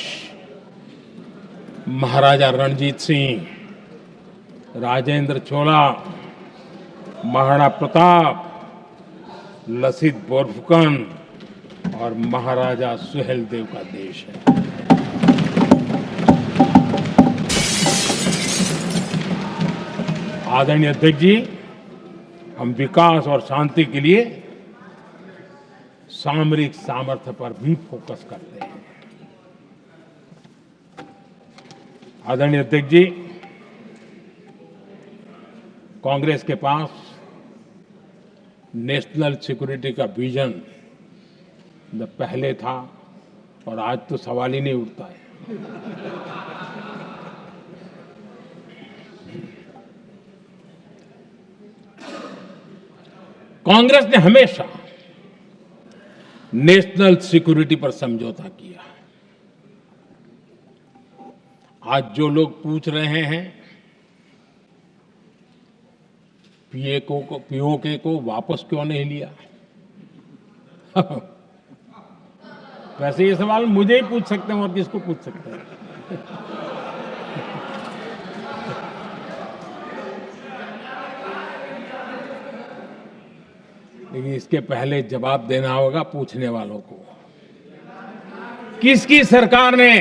महाराजा रणजीत सिंह, राजेंद्र चोला, महाराणा प्रताप, लसित बोरफुकन और महाराजा सुहेलदेव का देश है। आदरणीय अध्यक्ष जी, हम विकास और शांति के लिए सामरिक सामर्थ्य पर भी फोकस करते हैं। आदरणीय अध्यक्ष जी, कांग्रेस के पास नेशनल सिक्योरिटी का विजन न पहले था और आज तो सवाल ही नहीं उठता है। कांग्रेस ने हमेशा नेशनल सिक्योरिटी पर समझौता किया। आज जो लोग पूछ रहे हैं पीओके को वापस क्यों नहीं लिया, वैसे ये सवाल मुझे ही पूछ सकते हैं और किसको पूछ सकते हैं। लेकिन इसके पहले जवाब देना होगा पूछने वालों को। किसकी सरकार ने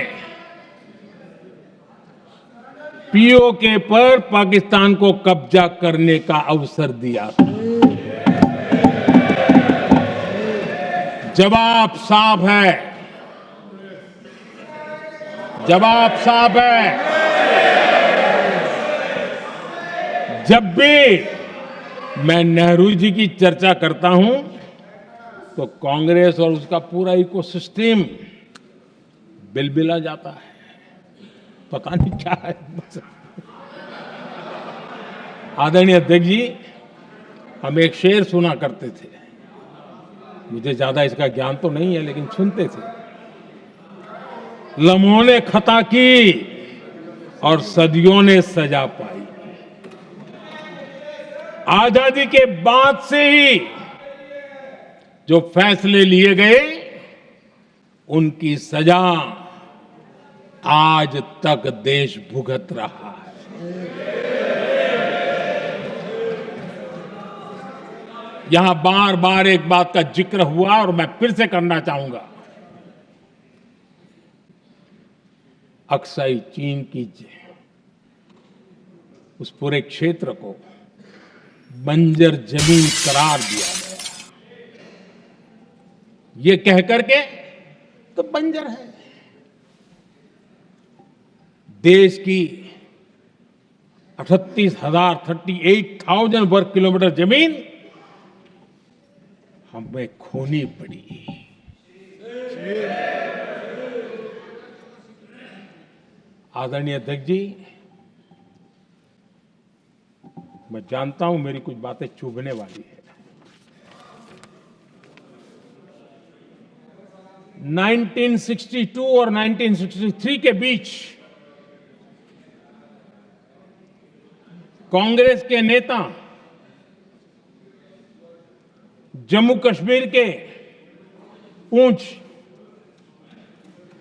पीओके पर पाकिस्तान को कब्जा करने का अवसर दिया था? जवाब साफ है, जवाब साफ है। जब भी मैं नेहरू जी की चर्चा करता हूं तो कांग्रेस और उसका पूरा इकोसिस्टम बिलबिला जाता है। पता नहीं क्या है। आदरणीय अध्यक्ष जी, हम एक शेर सुना करते थे, मुझे ज्यादा इसका ज्ञान तो नहीं है लेकिन सुनते थे। लम्हों ने खता की और सदियों ने सजा पाई। आजादी के बाद से ही जो फैसले लिए गए उनकी सजा आज तक देश भुगत रहा है। यहां बार बार एक बात का जिक्र हुआ और मैं फिर से करना चाहूंगा। अक्साई चीन की उस पूरे क्षेत्र को बंजर जमीन करार दिया गया। ये कह करके तो बंजर है। देश की 38,000 वर्ग किलोमीटर जमीन हमें खोनी पड़ी। आदरणीय अध्यक्ष जी, मैं जानता हूं मेरी कुछ बातें चुभने वाली है। 1962 और 1963 के बीच कांग्रेस के नेता जम्मू कश्मीर के पूंछ,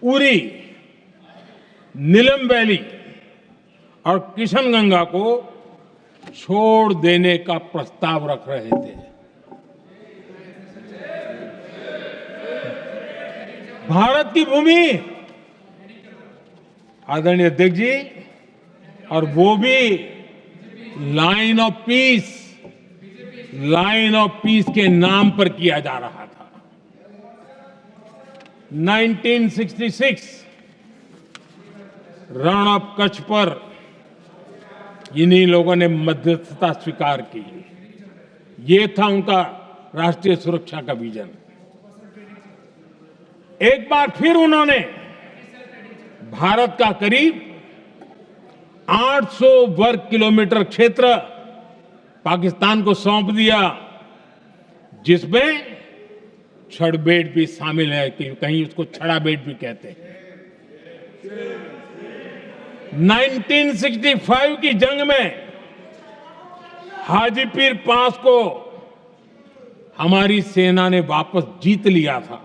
उरी, नीलम वैली और किशनगंगा को छोड़ देने का प्रस्ताव रख रहे थे। भारत की भूमि, आदरणीय अध्यक्ष जी, और वो भी लाइन ऑफ पीस के नाम पर किया जा रहा था। 1966 रण ऑफ कच्छ पर इन्हीं लोगों ने मध्यस्थता स्वीकार की। ये था उनका राष्ट्रीय सुरक्षा का विजन। एक बार फिर उन्होंने भारत का करीब 800 वर्ग किलोमीटर क्षेत्र पाकिस्तान को सौंप दिया, जिसमें छड़बेट भी शामिल है, कि कहीं उसको छड़ा बेट भी कहते हैं। 1965 की जंग में हाजीपीर पास को हमारी सेना ने वापस जीत लिया था,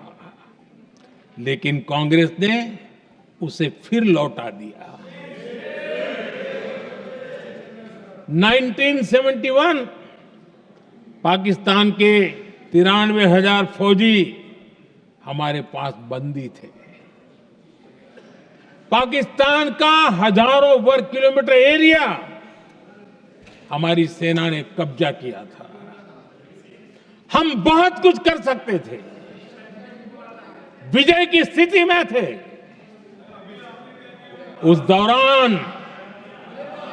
लेकिन कांग्रेस ने उसे फिर लौटा दिया। 1971 पाकिस्तान के 93,000 फौजी हमारे पास बंदी थे। पाकिस्तान का हजारों वर्ग किलोमीटर एरिया हमारी सेना ने कब्जा किया था। हम बहुत कुछ कर सकते थे, विजय की स्थिति में थे। उस दौरान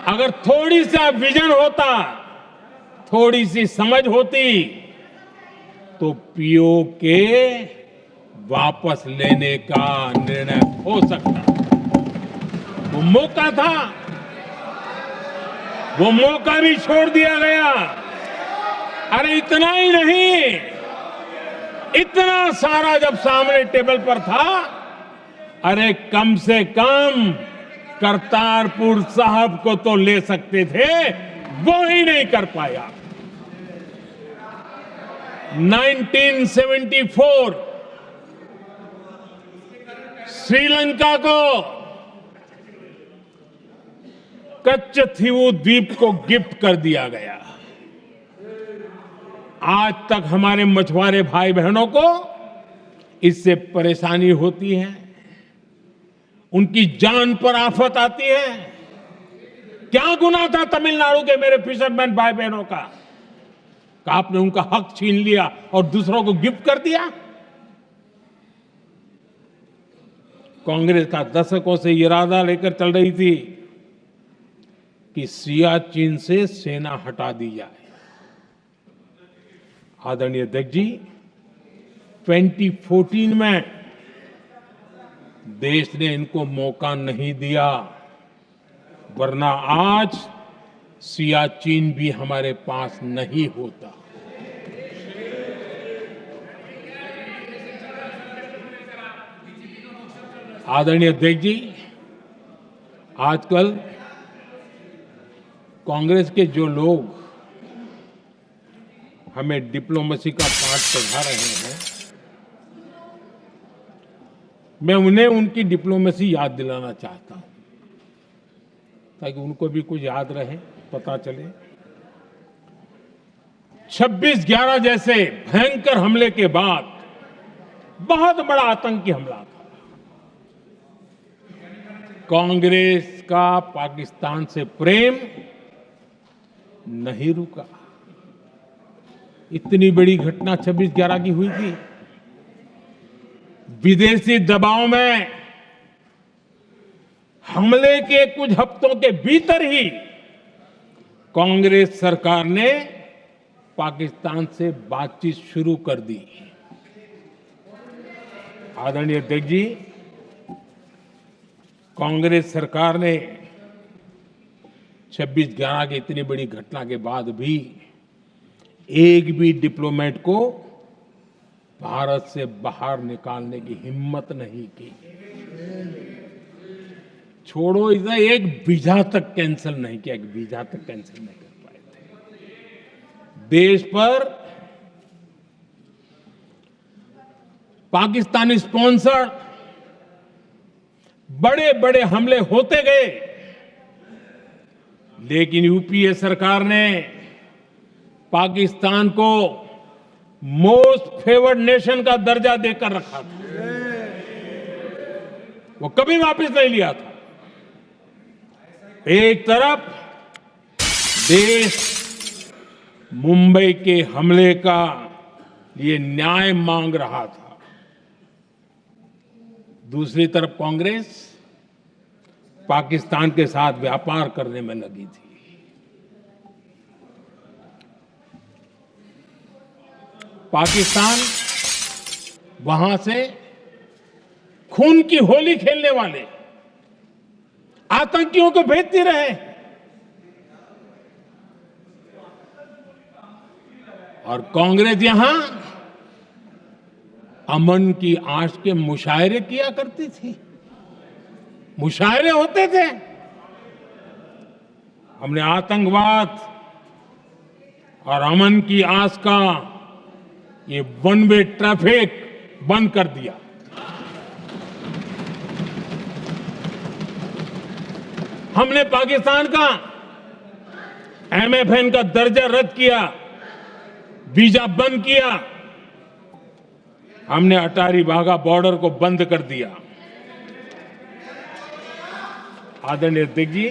अगर थोड़ी सा विजन होता, थोड़ी सी समझ होती, तो पीओके वापस लेने का निर्णय हो सकता। वो मौका था, वो मौका भी छोड़ दिया गया। अरे इतना ही नहीं, इतना सारा जब सामने टेबल पर था, अरे कम से कम करतारपुर साहब को तो ले सकते थे, वो ही नहीं कर पाया। 1974 श्रीलंका को कच्चथीवू द्वीप को गिफ्ट कर दिया गया। आज तक हमारे मछुआरे भाई बहनों को इससे परेशानी होती है, उनकी जान पर आफत आती है। क्या गुनाह था तमिलनाडु के मेरे फिशरमैन भाई बहनों का? आपने उनका हक छीन लिया और दूसरों को गिफ्ट कर दिया। कांग्रेस का दशकों से इरादा लेकर चल रही थी कि सियाचिन से सेना हटा दी जाए। आदरणीय अध्यक्ष जी, 2014 में देश ने इनको मौका नहीं दिया, वरना आज सियाचिन भी हमारे पास नहीं होता। आदरणीय अध्यक्ष जी, आजकल कांग्रेस के जो लोग हमें डिप्लोमेसी का पाठ पढ़ा रहे हैं, मैं उन्हें उनकी डिप्लोमेसी याद दिलाना चाहता हूं, ताकि उनको भी कुछ याद रहे, पता चले। 26/11 जैसे भयंकर हमले के बाद बहुत बड़ा आतंकी हमला था। कांग्रेस का पाकिस्तान से प्रेम नहीं रुका। इतनी बड़ी घटना 26/11 की हुई थी। विदेशी दबाव में हमले के कुछ हफ्तों के भीतर ही कांग्रेस सरकार ने पाकिस्तान से बातचीत शुरू कर दी। आदरणीय अध्यक्ष जी, कांग्रेस सरकार ने 26/11 की इतनी बड़ी घटना के बाद भी एक भी डिप्लोमेट को भारत से बाहर निकालने की हिम्मत नहीं की। छोड़ो, इसे एक वीजा तक कैंसिल नहीं किया, एक वीजा तक कैंसिल नहीं कर पाए थे। देश पर पाकिस्तानी स्पॉन्सर बड़े बड़े हमले होते गए, लेकिन यूपीए सरकार ने पाकिस्तान को मोस्ट फेवर्ड नेशन का दर्जा देकर रखा था। वो कभी वापस नहीं लिया था। एक तरफ देश मुंबई के हमले का ये न्याय मांग रहा था, दूसरी तरफ कांग्रेस पाकिस्तान के साथ व्यापार करने में लगी थी। पाकिस्तान वहां से खून की होली खेलने वाले आतंकियों को भेजते रहे, और कांग्रेस यहां अमन की आश के मुशायरे किया करती थी। मुशायरे होते थे। हमने आतंकवाद और अमन की आस का ये वन वे ट्रैफिक बंद कर दिया। हमने पाकिस्तान का MFN का दर्जा रद्द किया, वीजा बंद किया। हमने अटारी वाघा बॉर्डर को बंद कर दिया। आदरणीय अध्यक्ष जी,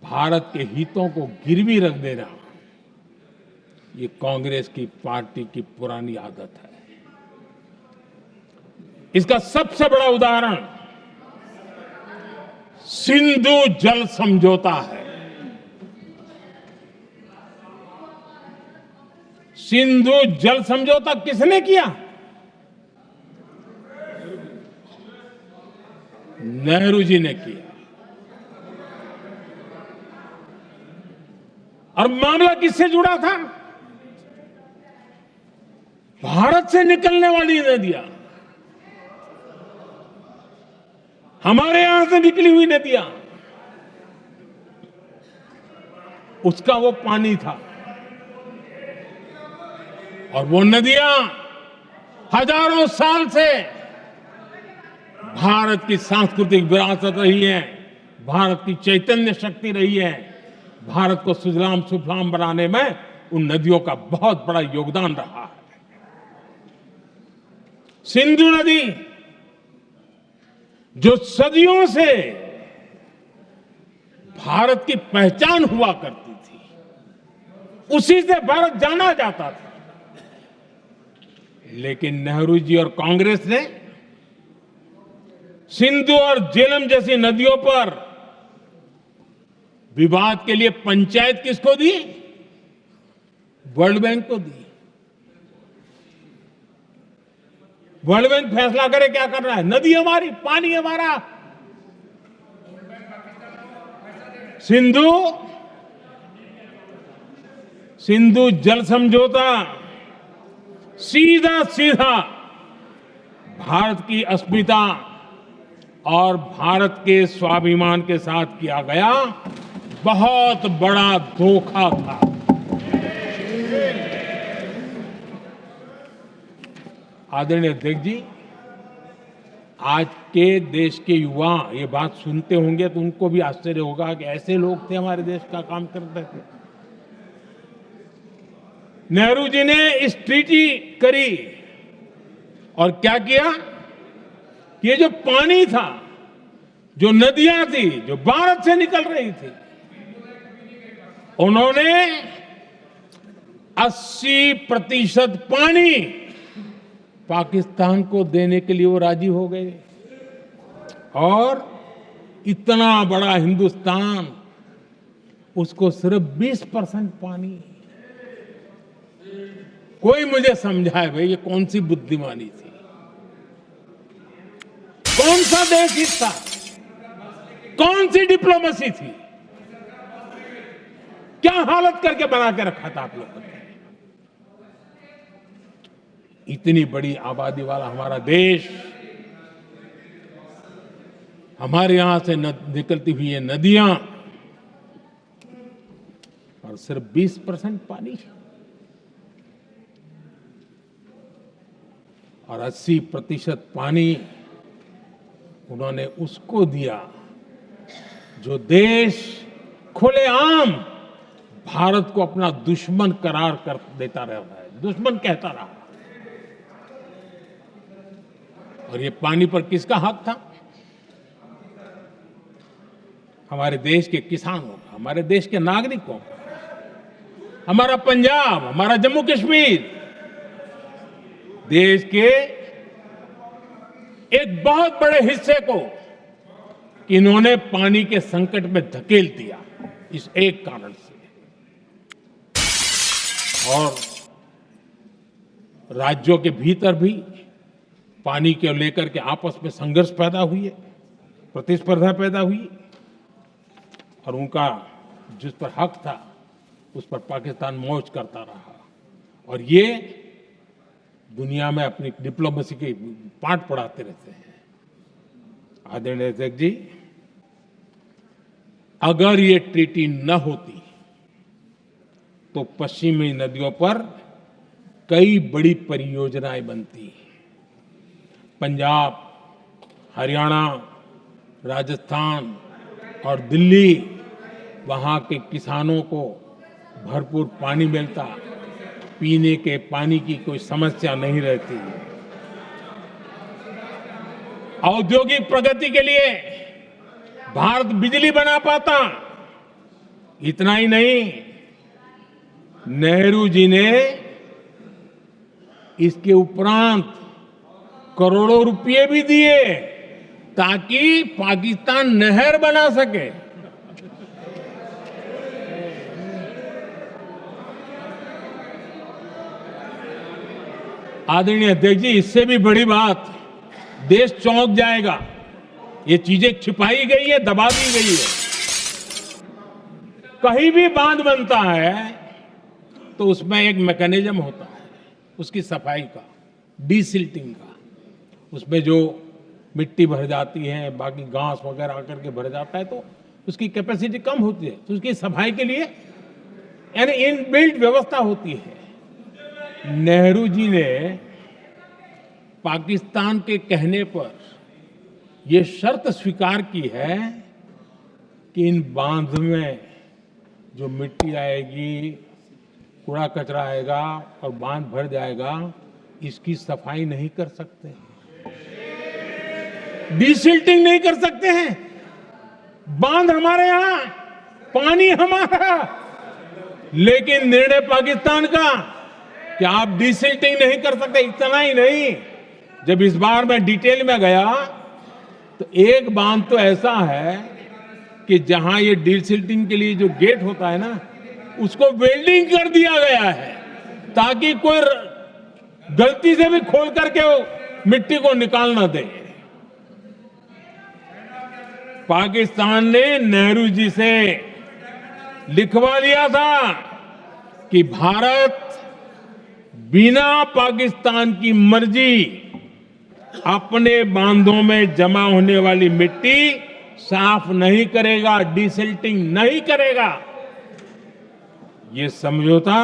भारत के हितों को गिरवी रख देना ये कांग्रेस की पार्टी की पुरानी आदत है। इसका सबसे बड़ा उदाहरण सिंधु जल समझौता है। सिंधु जल समझौता किसने किया? नेहरू जी ने किया। और मामला किससे जुड़ा था? भारत से निकलने वाली नदियां, हमारे यहां से निकली हुई नदियां, उसका वो पानी था। और वो नदियां हजारों साल से भारत की सांस्कृतिक विरासत रही है, भारत की चैतन्य शक्ति रही है। भारत को सुजलाम सुफलाम बनाने में उन नदियों का बहुत बड़ा योगदान रहा है। सिंधु नदी जो सदियों से भारत की पहचान हुआ करती थी, उसी से भारत जाना जाता था। लेकिन नेहरू जी और कांग्रेस ने सिंधु और झेलम जैसी नदियों पर विवाद के लिए पंचायत किसको दी? वर्ल्ड बैंक को दी। वर्ल्ड बैंक फैसला करे क्या करना है, नदी हमारी, पानी हमारा। सिंधु जल समझौता सीधा सीधा भारत की अस्मिता और भारत के स्वाभिमान के साथ किया गया बहुत बड़ा धोखा था। आदरणीय अध्यक्ष जी, आज के देश के युवा ये बात सुनते होंगे तो उनको भी आश्चर्य होगा कि ऐसे लोग थे हमारे देश का काम करते थे। नेहरू जी ने इस ट्रीटी करी और क्या किया कि ये जो पानी था, जो नदियां थी, जो भारत से निकल रही थी, उन्होंने 80% पानी पाकिस्तान को देने के लिए वो राजी हो गए। और इतना बड़ा हिंदुस्तान, उसको सिर्फ 20% पानी। कोई मुझे समझाए भाई ये कौन सी बुद्धिमानी थी, कौन सा देश हित था, कौन सी डिप्लोमेसी थी, क्या हालत करके बना के रखा था आप लोगों ने। इतनी बड़ी आबादी वाला हमारा देश, हमारे यहां से निकलती हुई ये नदियां, और सिर्फ 20% पानी, और 80% पानी उन्होंने उसको दिया जो देश खुलेआम भारत को अपना दुश्मन करार कर देता रहा है, दुश्मन कहता रहा। और ये पानी पर किसका हक था? हमारे देश के किसानों का, हमारे देश के नागरिकों का, हमारा पंजाब, हमारा जम्मू कश्मीर, देश के एक बहुत बड़े हिस्से को इन्होंने पानी के संकट में धकेल दिया इस एक कारण से। और राज्यों के भीतर भी पानी को लेकर के आपस में संघर्ष पैदा हुई है, प्रतिस्पर्धा पैदा हुई, और उनका जिस पर हक था उस पर पाकिस्तान मौज करता रहा। और ये दुनिया में अपनी डिप्लोमेसी के पाठ पढ़ाते रहते हैं। आदरणीय अध्यक्ष जी, अगर ये ट्रीटी न होती तो पश्चिमी नदियों पर कई बड़ी परियोजनाएं बनती। पंजाब, हरियाणा, राजस्थान और दिल्ली, वहां के किसानों को भरपूर पानी मिलता, पीने के पानी की कोई समस्या नहीं रहती। औद्योगिक प्रगति के लिए भारत बिजली बना पाता। इतना ही नहीं, नेहरू जी ने इसके उपरांत करोड़ों रुपए भी दिए ताकि पाकिस्तान नहर बना सके। आदरणीय अध्यक्ष जी, इससे भी बड़ी बात, देश चौंक जाएगा। ये चीजें छिपाई गई है, दबा दी गई है। कहीं भी बांध बनता है तो उसमें एक मैकेनिज्म होता है उसकी सफाई का, डीसिल्टिंग का। उसमें जो मिट्टी भर जाती है, बाकी घास वगैरह आकर के भर जाता है तो उसकी कैपेसिटी कम होती है, तो उसकी सफाई के लिए यानी इनबिल्ट व्यवस्था होती है। नेहरू जी ने पाकिस्तान के कहने पर यह शर्त स्वीकार की है कि इन बांध में जो मिट्टी आएगी, कूड़ा कचरा आएगा और बांध भर जाएगा, इसकी सफाई नहीं कर सकते, डीसिल्टिंग नहीं कर सकते हैं। बांध हमारे यहां, पानी हमारा, लेकिन निर्णय पाकिस्तान का कि आप डीसिल्टिंग नहीं कर सकते। इतना ही नहीं, जब इस बार मैं डिटेल में गया तो एक बांध तो ऐसा है कि जहां ये डीसिल्टिंग के लिए जो गेट होता है ना, उसको वेल्डिंग कर दिया गया है। ताकि कोई गलती से भी खोल करके वो मिट्टी को निकाल ना दे। पाकिस्तान ने नेहरू जी से लिखवा दिया था कि भारत बिना पाकिस्तान की मर्जी अपने बांधों में जमा होने वाली मिट्टी साफ नहीं करेगा, डिसिल्टिंग नहीं करेगा। ये समझौता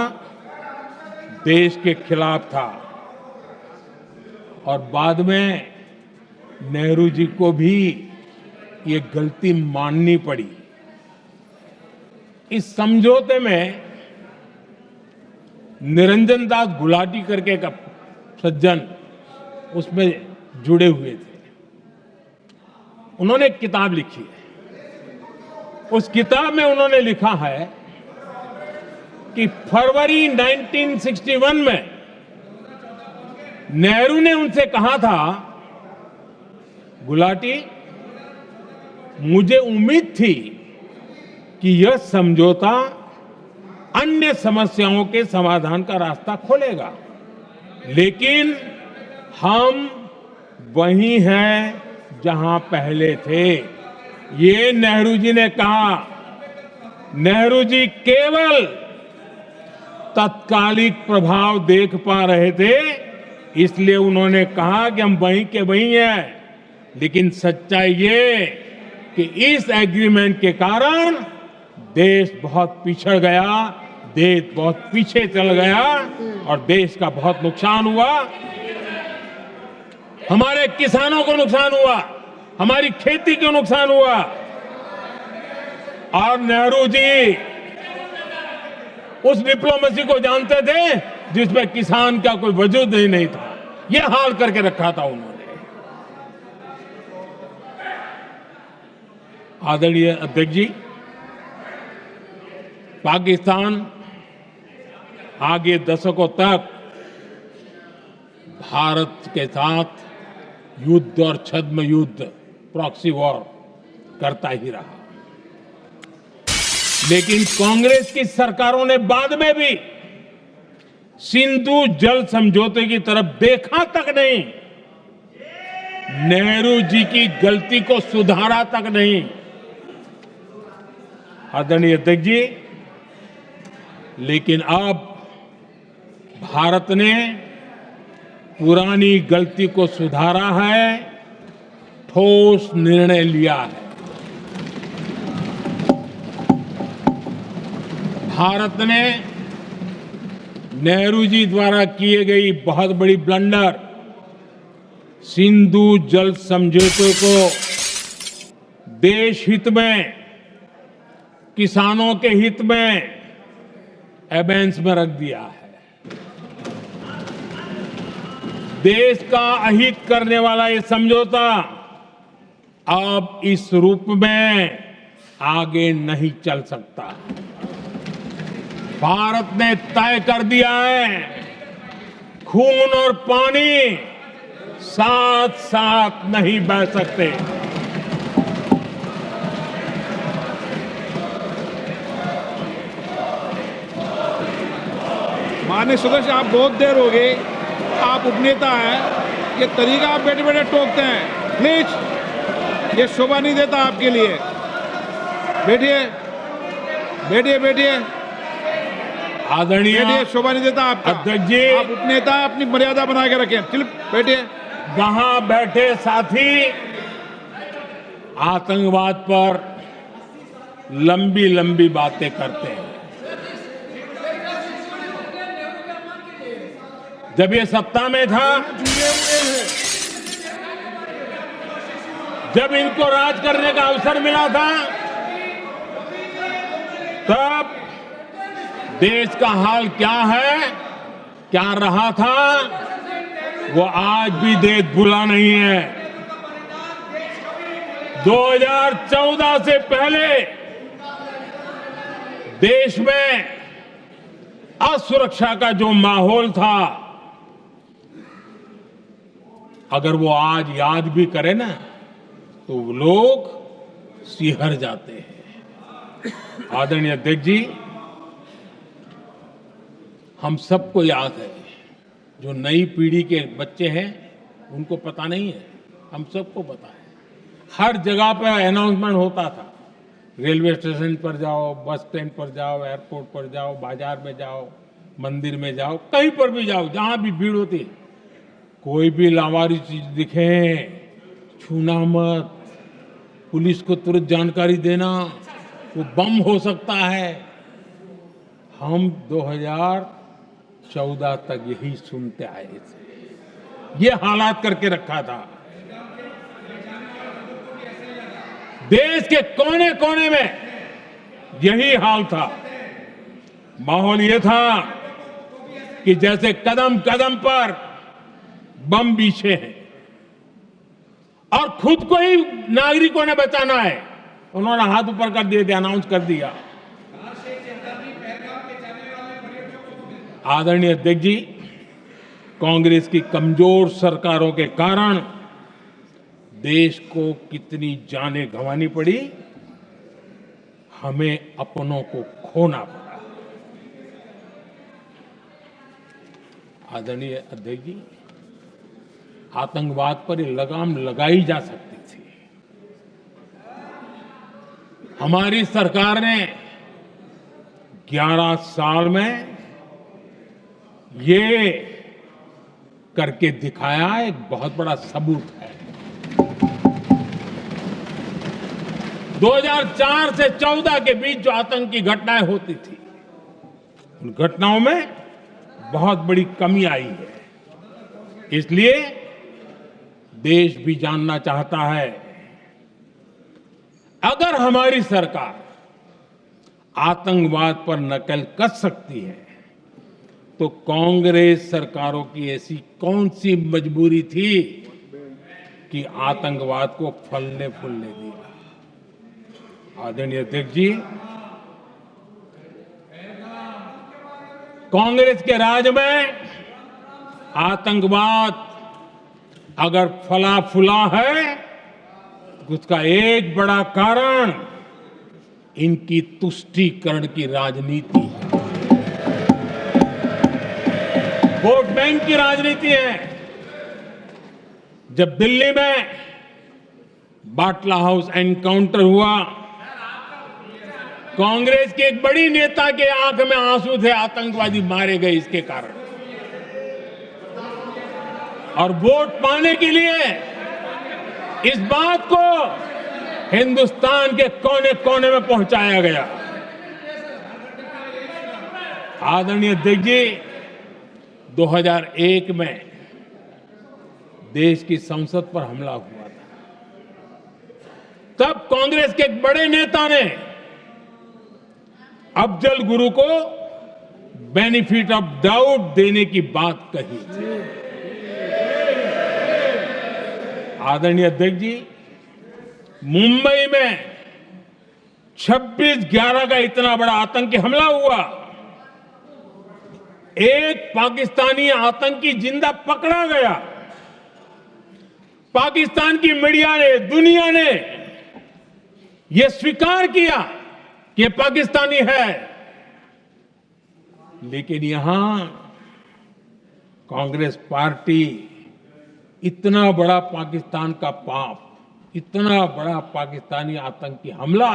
देश के खिलाफ था और बाद में नेहरू जी को भी ये गलती माननी पड़ी। इस समझौते में निरंजन दास गुलाटी करके एक सज्जन उसमें जुड़े हुए थे। उन्होंने एक किताब लिखी है। उस किताब में उन्होंने लिखा है कि फरवरी 1961 में नेहरू ने उनसे कहा था, गुलाटी, मुझे उम्मीद थी कि यह समझौता अन्य समस्याओं के समाधान का रास्ता खोलेगा, लेकिन हम वहीं हैं जहां पहले थे। ये नेहरू जी ने कहा। नेहरू जी केवल तत्कालिक प्रभाव देख पा रहे थे, इसलिए उन्होंने कहा कि हम वहीं के वहीं हैं। लेकिन सच्चाई ये कि इस एग्रीमेंट के कारण देश बहुत पिछड़ गया, देश बहुत पीछे चल गया और देश का बहुत नुकसान हुआ। हमारे किसानों को नुकसान हुआ, हमारी खेती को नुकसान हुआ। और नेहरू जी उस डिप्लोमेसी को जानते थे जिसमें किसान का कोई वजूद ही नहीं था। यह हाल करके रखा था उन्होंने। आदरणीय अध्यक्ष जी, पाकिस्तान आगे दशकों तक भारत के साथ युद्ध और छद्म युद्ध, प्रॉक्सी वॉर करता ही रहा। लेकिन कांग्रेस की सरकारों ने बाद में भी सिंधु जल समझौते की तरफ देखा तक नहीं, नेहरू जी की गलती को सुधारा तक नहीं। आदरणीय अध्यक्ष जी, लेकिन अब भारत ने पुरानी गलती को सुधारा है, ठोस निर्णय लिया है। भारत ने नेहरू जी द्वारा किए गई बहुत बड़ी ब्लंडर, सिंधु जल समझौते को देश हित में, किसानों के हित में एबेंस में रख दिया है। देश का अहित करने वाला ये समझौता अब इस रूप में आगे नहीं चल सकता। भारत ने तय कर दिया है, खून और पानी साथ साथ नहीं बह सकते। माननीय सदस्य, आप बहुत देर हो गई, आप उपनेता हैं, ये तरीका आप बैठे बैठे टोकते हैं, प्लीज, ये शोभा नहीं देता आपके लिए। बैठिए बैठिए बैठिए, आदरणीय शोभा नहीं देता आपका। अध्यक्ष जी, आप उपनेता, अपनी मर्यादा बना के रखें। चलिए बैठिए। वहां बैठे साथी आतंकवाद पर लंबी लंबी बातें करते हैं। जब ये सत्ता में था, जब इनको राज करने का अवसर मिला था, तब देश का हाल क्या है, क्या रहा था, वो आज भी देश भूला नहीं है। 2014 से पहले देश में असुरक्षा का जो माहौल था, अगर वो आज याद भी करे ना, तो लोग सिहर जाते हैं। आदरणीय अध्यक्ष जी, हम सबको याद है, जो नई पीढ़ी के बच्चे हैं उनको पता नहीं है, हम सबको पता है। हर जगह पर अनाउंसमेंट होता था, रेलवे स्टेशन पर जाओ, बस स्टैंड पर जाओ, एयरपोर्ट पर जाओ, बाजार में जाओ, मंदिर में जाओ, कहीं पर भी जाओ, जहां भी भीड़ होती, कोई भी लावारिस चीज दिखे छूना मत, पुलिस को तुरंत जानकारी देना, वो बम हो सकता है। हम 2014 तक यही सुनते आए थे, ये हालात करके रखा था। देश के कोने कोने में यही हाल था। माहौल ये था कि जैसे कदम कदम पर बम बिछे हैं और खुद को ही नागरिकों ने बचाना है। उन्होंने हाथ ऊपर कर दिए थे, अनाउंस कर दिया। आदरणीय अध्यक्ष जी, कांग्रेस की कमजोर सरकारों के कारण देश को कितनी जानें गंवानी पड़ी, हमें अपनों को खोना पड़ा। आदरणीय अध्यक्ष जी, आतंकवाद पर ये लगाम लगाई जा सकती थी। हमारी सरकार ने 11 साल में ये करके दिखाया, एक बहुत बड़ा सबूत है। 2004 से 14 के बीच जो आतंकी घटनाएं होती थी, उन घटनाओं में बहुत बड़ी कमी आई है। इसलिए देश भी जानना चाहता है, अगर हमारी सरकार आतंकवाद पर नकेल कस सकती है, तो कांग्रेस सरकारों की ऐसी कौन सी मजबूरी थी कि आतंकवाद को फलने फूलने दिया। आदरणीय अध्यक्ष जी, कांग्रेस के राज में आतंकवाद अगर फला फूला है, तो उसका एक बड़ा कारण इनकी तुष्टीकरण की राजनीति है, वोट बैंक की राजनीति है। जब दिल्ली में बाटला हाउस एनकाउंटर हुआ, कांग्रेस के एक बड़ी नेता के आंख में आंसू थे, आतंकवादी मारे गए इसके कारण। और वोट पाने के लिए इस बात को हिंदुस्तान के कोने कोने में पहुंचाया गया। आदरणीय अध्यक्ष जी, 2001 में देश की संसद पर हमला हुआ था। तब कांग्रेस के एक बड़े नेता ने अफजल गुरु को बेनिफिट ऑफ डाउट देने की बात कही थी। आदरणीय अध्यक्ष जी, मुंबई में 26/11 का इतना बड़ा आतंकी हमला हुआ, एक पाकिस्तानी आतंकी जिंदा पकड़ा गया। पाकिस्तान की मीडिया ने, दुनिया ने यह स्वीकार किया कि यह पाकिस्तानी है, लेकिन यहां कांग्रेस पार्टी इतना बड़ा पाकिस्तान का पाप, इतना बड़ा पाकिस्तानी आतंकी हमला,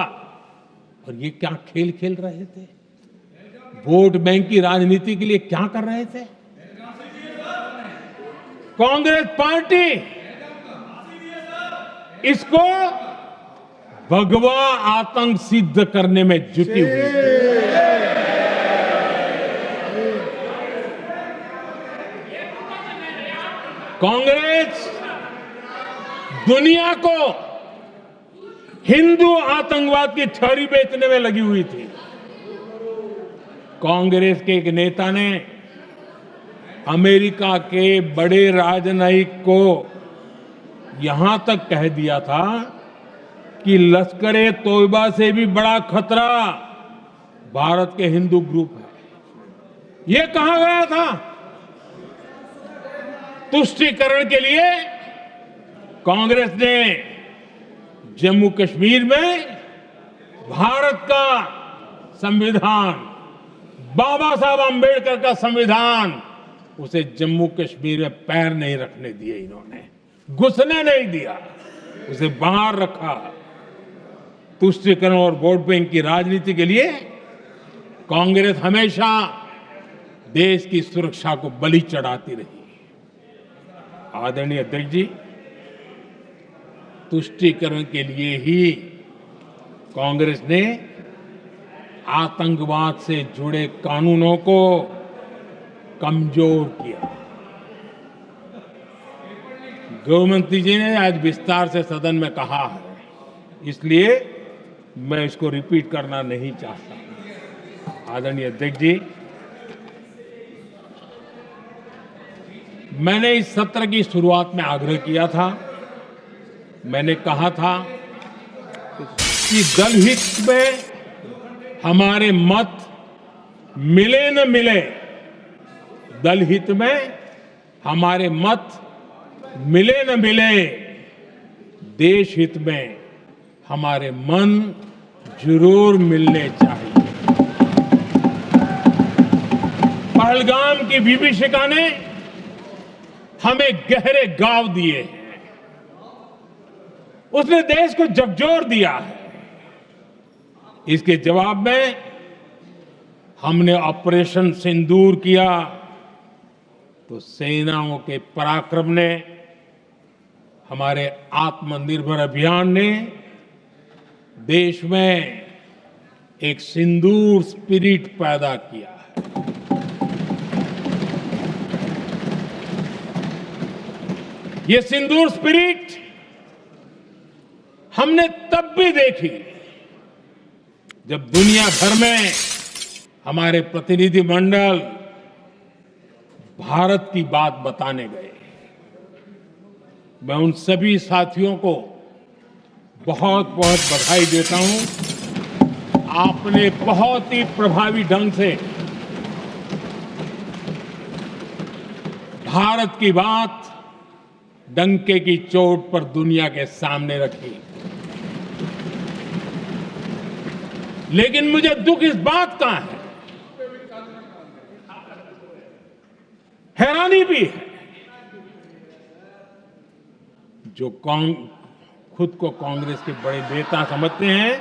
और ये क्या खेल खेल रहे थे? वोट बैंक की राजनीति के लिए क्या कर रहे थे? कांग्रेस पार्टी इसको भगवा आतंक सिद्ध करने में जुटी हुई है। कांग्रेस दुनिया को हिंदू आतंकवाद की थ्योरी बेचने में लगी हुई थी। कांग्रेस के एक नेता ने अमेरिका के बड़े राजनयिक को यहां तक कह दिया था कि लश्कर-ए तोयबा से भी बड़ा खतरा भारत के हिंदू ग्रुप है। यह कहा गया था। तुष्टीकरण के लिए कांग्रेस ने जम्मू कश्मीर में भारत का संविधान बाबा साहब अंबेडकर का संविधान, उसे जम्मू कश्मीर में पैर नहीं रखने दिए, इन्होंने घुसने नहीं दिया, उसे बाहर रखा। तुष्टीकरण और वोट बैंक की राजनीति के लिए कांग्रेस हमेशा देश की सुरक्षा को बलि चढ़ाती रही। आदरणीय अध्यक्ष जी, तुष्टीकरण के लिए ही कांग्रेस ने आतंकवाद से जुड़े कानूनों को कमजोर किया। गृहमंत्री जी ने आज विस्तार से सदन में कहा है, इसलिए मैं इसको रिपीट करना नहीं चाहता। आदरणीय अध्यक्ष जी, मैंने इस सत्र की शुरुआत में आग्रह किया था, मैंने कहा था कि दलहित में हमारे मत मिले न मिले, दलहित में हमारे मत मिले न मिले, देश हित में हमारे मन जरूर मिलने चाहिए। पहलगाम की विभीषिका ने हमें गहरे घाव दिए हैं, उसने देश को झकझोर दिया है। इसके जवाब में हमने ऑपरेशन सिंदूर किया तो सेनाओं के पराक्रम ने, हमारे आत्मनिर्भर अभियान ने देश में एक सिंदूर स्पिरिट पैदा किया है। ये सिंदूर स्पिरिट हमने तब भी देखी जब दुनिया भर में हमारे प्रतिनिधि मंडल भारत की बात बताने गए। मैं उन सभी साथियों को बहुत बहुत बधाई देता हूं। आपने बहुत ही प्रभावी ढंग से भारत की बात डंके की चोट पर दुनिया के सामने रखी। लेकिन मुझे दुख इस बात का है, हैरानी भी है, जो खुद को कांग्रेस के बड़े नेता समझते हैं,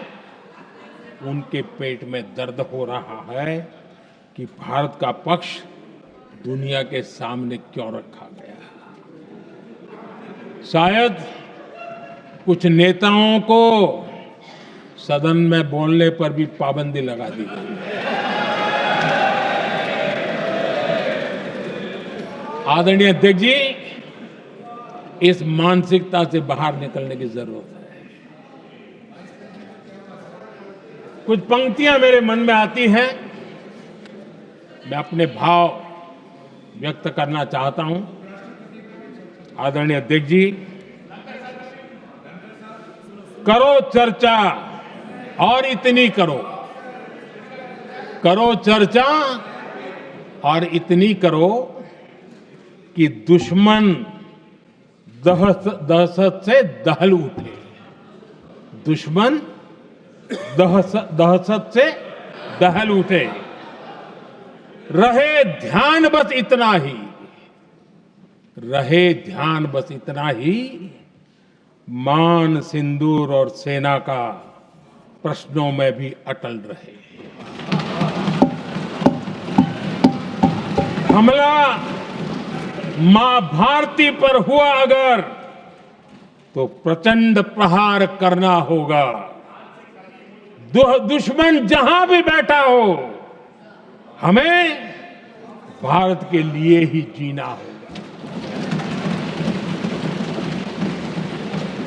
उनके पेट में दर्द हो रहा है कि भारत का पक्ष दुनिया के सामने क्यों रखा गया। शायद कुछ नेताओं को सदन में बोलने पर भी पाबंदी लगा दी गई। आदरणीय अध्यक्ष जी, इस मानसिकता से बाहर निकलने की जरूरत है। कुछ पंक्तियां मेरे मन में आती हैं, मैं अपने भाव व्यक्त करना चाहता हूं। आदरणीय अध्यक्ष जी, करो चर्चा और इतनी करो, करो चर्चा और इतनी करो कि दुश्मन दहशत से दहल उठे। दुश्मन दहशत से दहल उठे। रहे ध्यान बस इतना ही, रहे ध्यान बस इतना ही, मान सिंदूर और सेना का प्रश्नों में भी अटल रहे। हमला मां भारती पर हुआ अगर, तो प्रचंड प्रहार करना होगा। दुश्मन जहां भी बैठा हो, हमें भारत के लिए ही जीना होगा।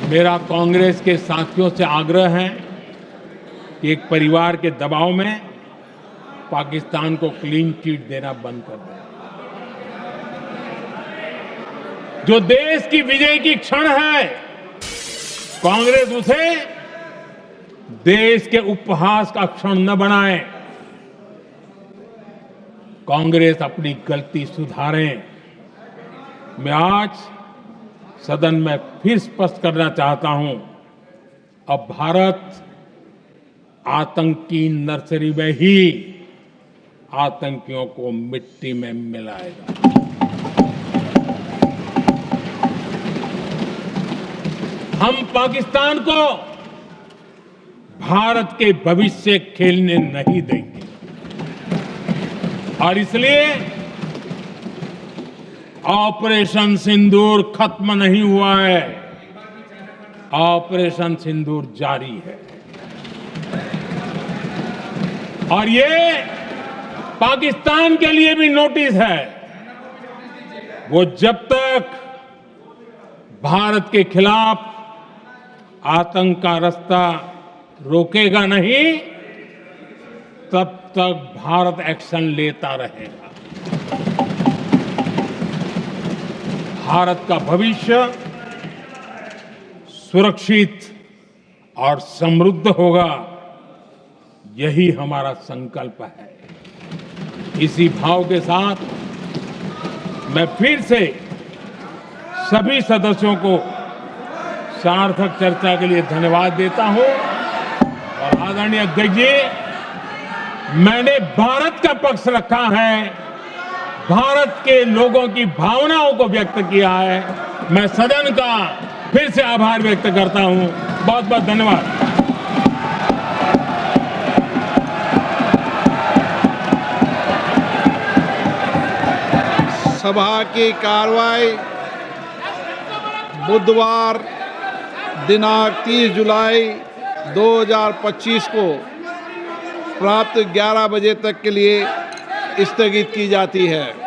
मेरा कांग्रेस के साथियों से आग्रह है कि एक परिवार के दबाव में पाकिस्तान को क्लीन चिट देना बंद कर दें। जो देश की विजय की क्षण है, कांग्रेस उसे देश के उपहास का क्षण न बनाए। कांग्रेस अपनी गलती सुधारें। मैं आज सदन में फिर स्पष्ट करना चाहता हूं, अब भारत आतंक की नर्सरी में ही आतंकियों को मिट्टी में मिलाएगा। हम पाकिस्तान को भारत के भविष्य खेलने नहीं देंगे और इसलिए ऑपरेशन सिंदूर खत्म नहीं हुआ है, ऑपरेशन सिंदूर जारी है। और ये पाकिस्तान के लिए भी नोटिस है। वो जब तक भारत के खिलाफ आतंक का रास्ता रोकेगा नहीं, तब तक भारत एक्शन लेता रहेगा। भारत का भविष्य सुरक्षित और समृद्ध होगा, यही हमारा संकल्प है। इसी भाव के साथ मैं फिर से सभी सदस्यों को सार्थक चर्चा के लिए धन्यवाद देता हूं और आदरणीय अध्यक्ष जी, मैंने भारत का पक्ष रखा है, भारत के लोगों की भावनाओं को व्यक्त किया है। मैं सदन का फिर से आभार व्यक्त करता हूं। बहुत बहुत धन्यवाद। सभा की कार्रवाई बुधवार दिनांक 30 जुलाई 2025 को प्राप्त 11 बजे तक के लिए स्थगित की जाती है।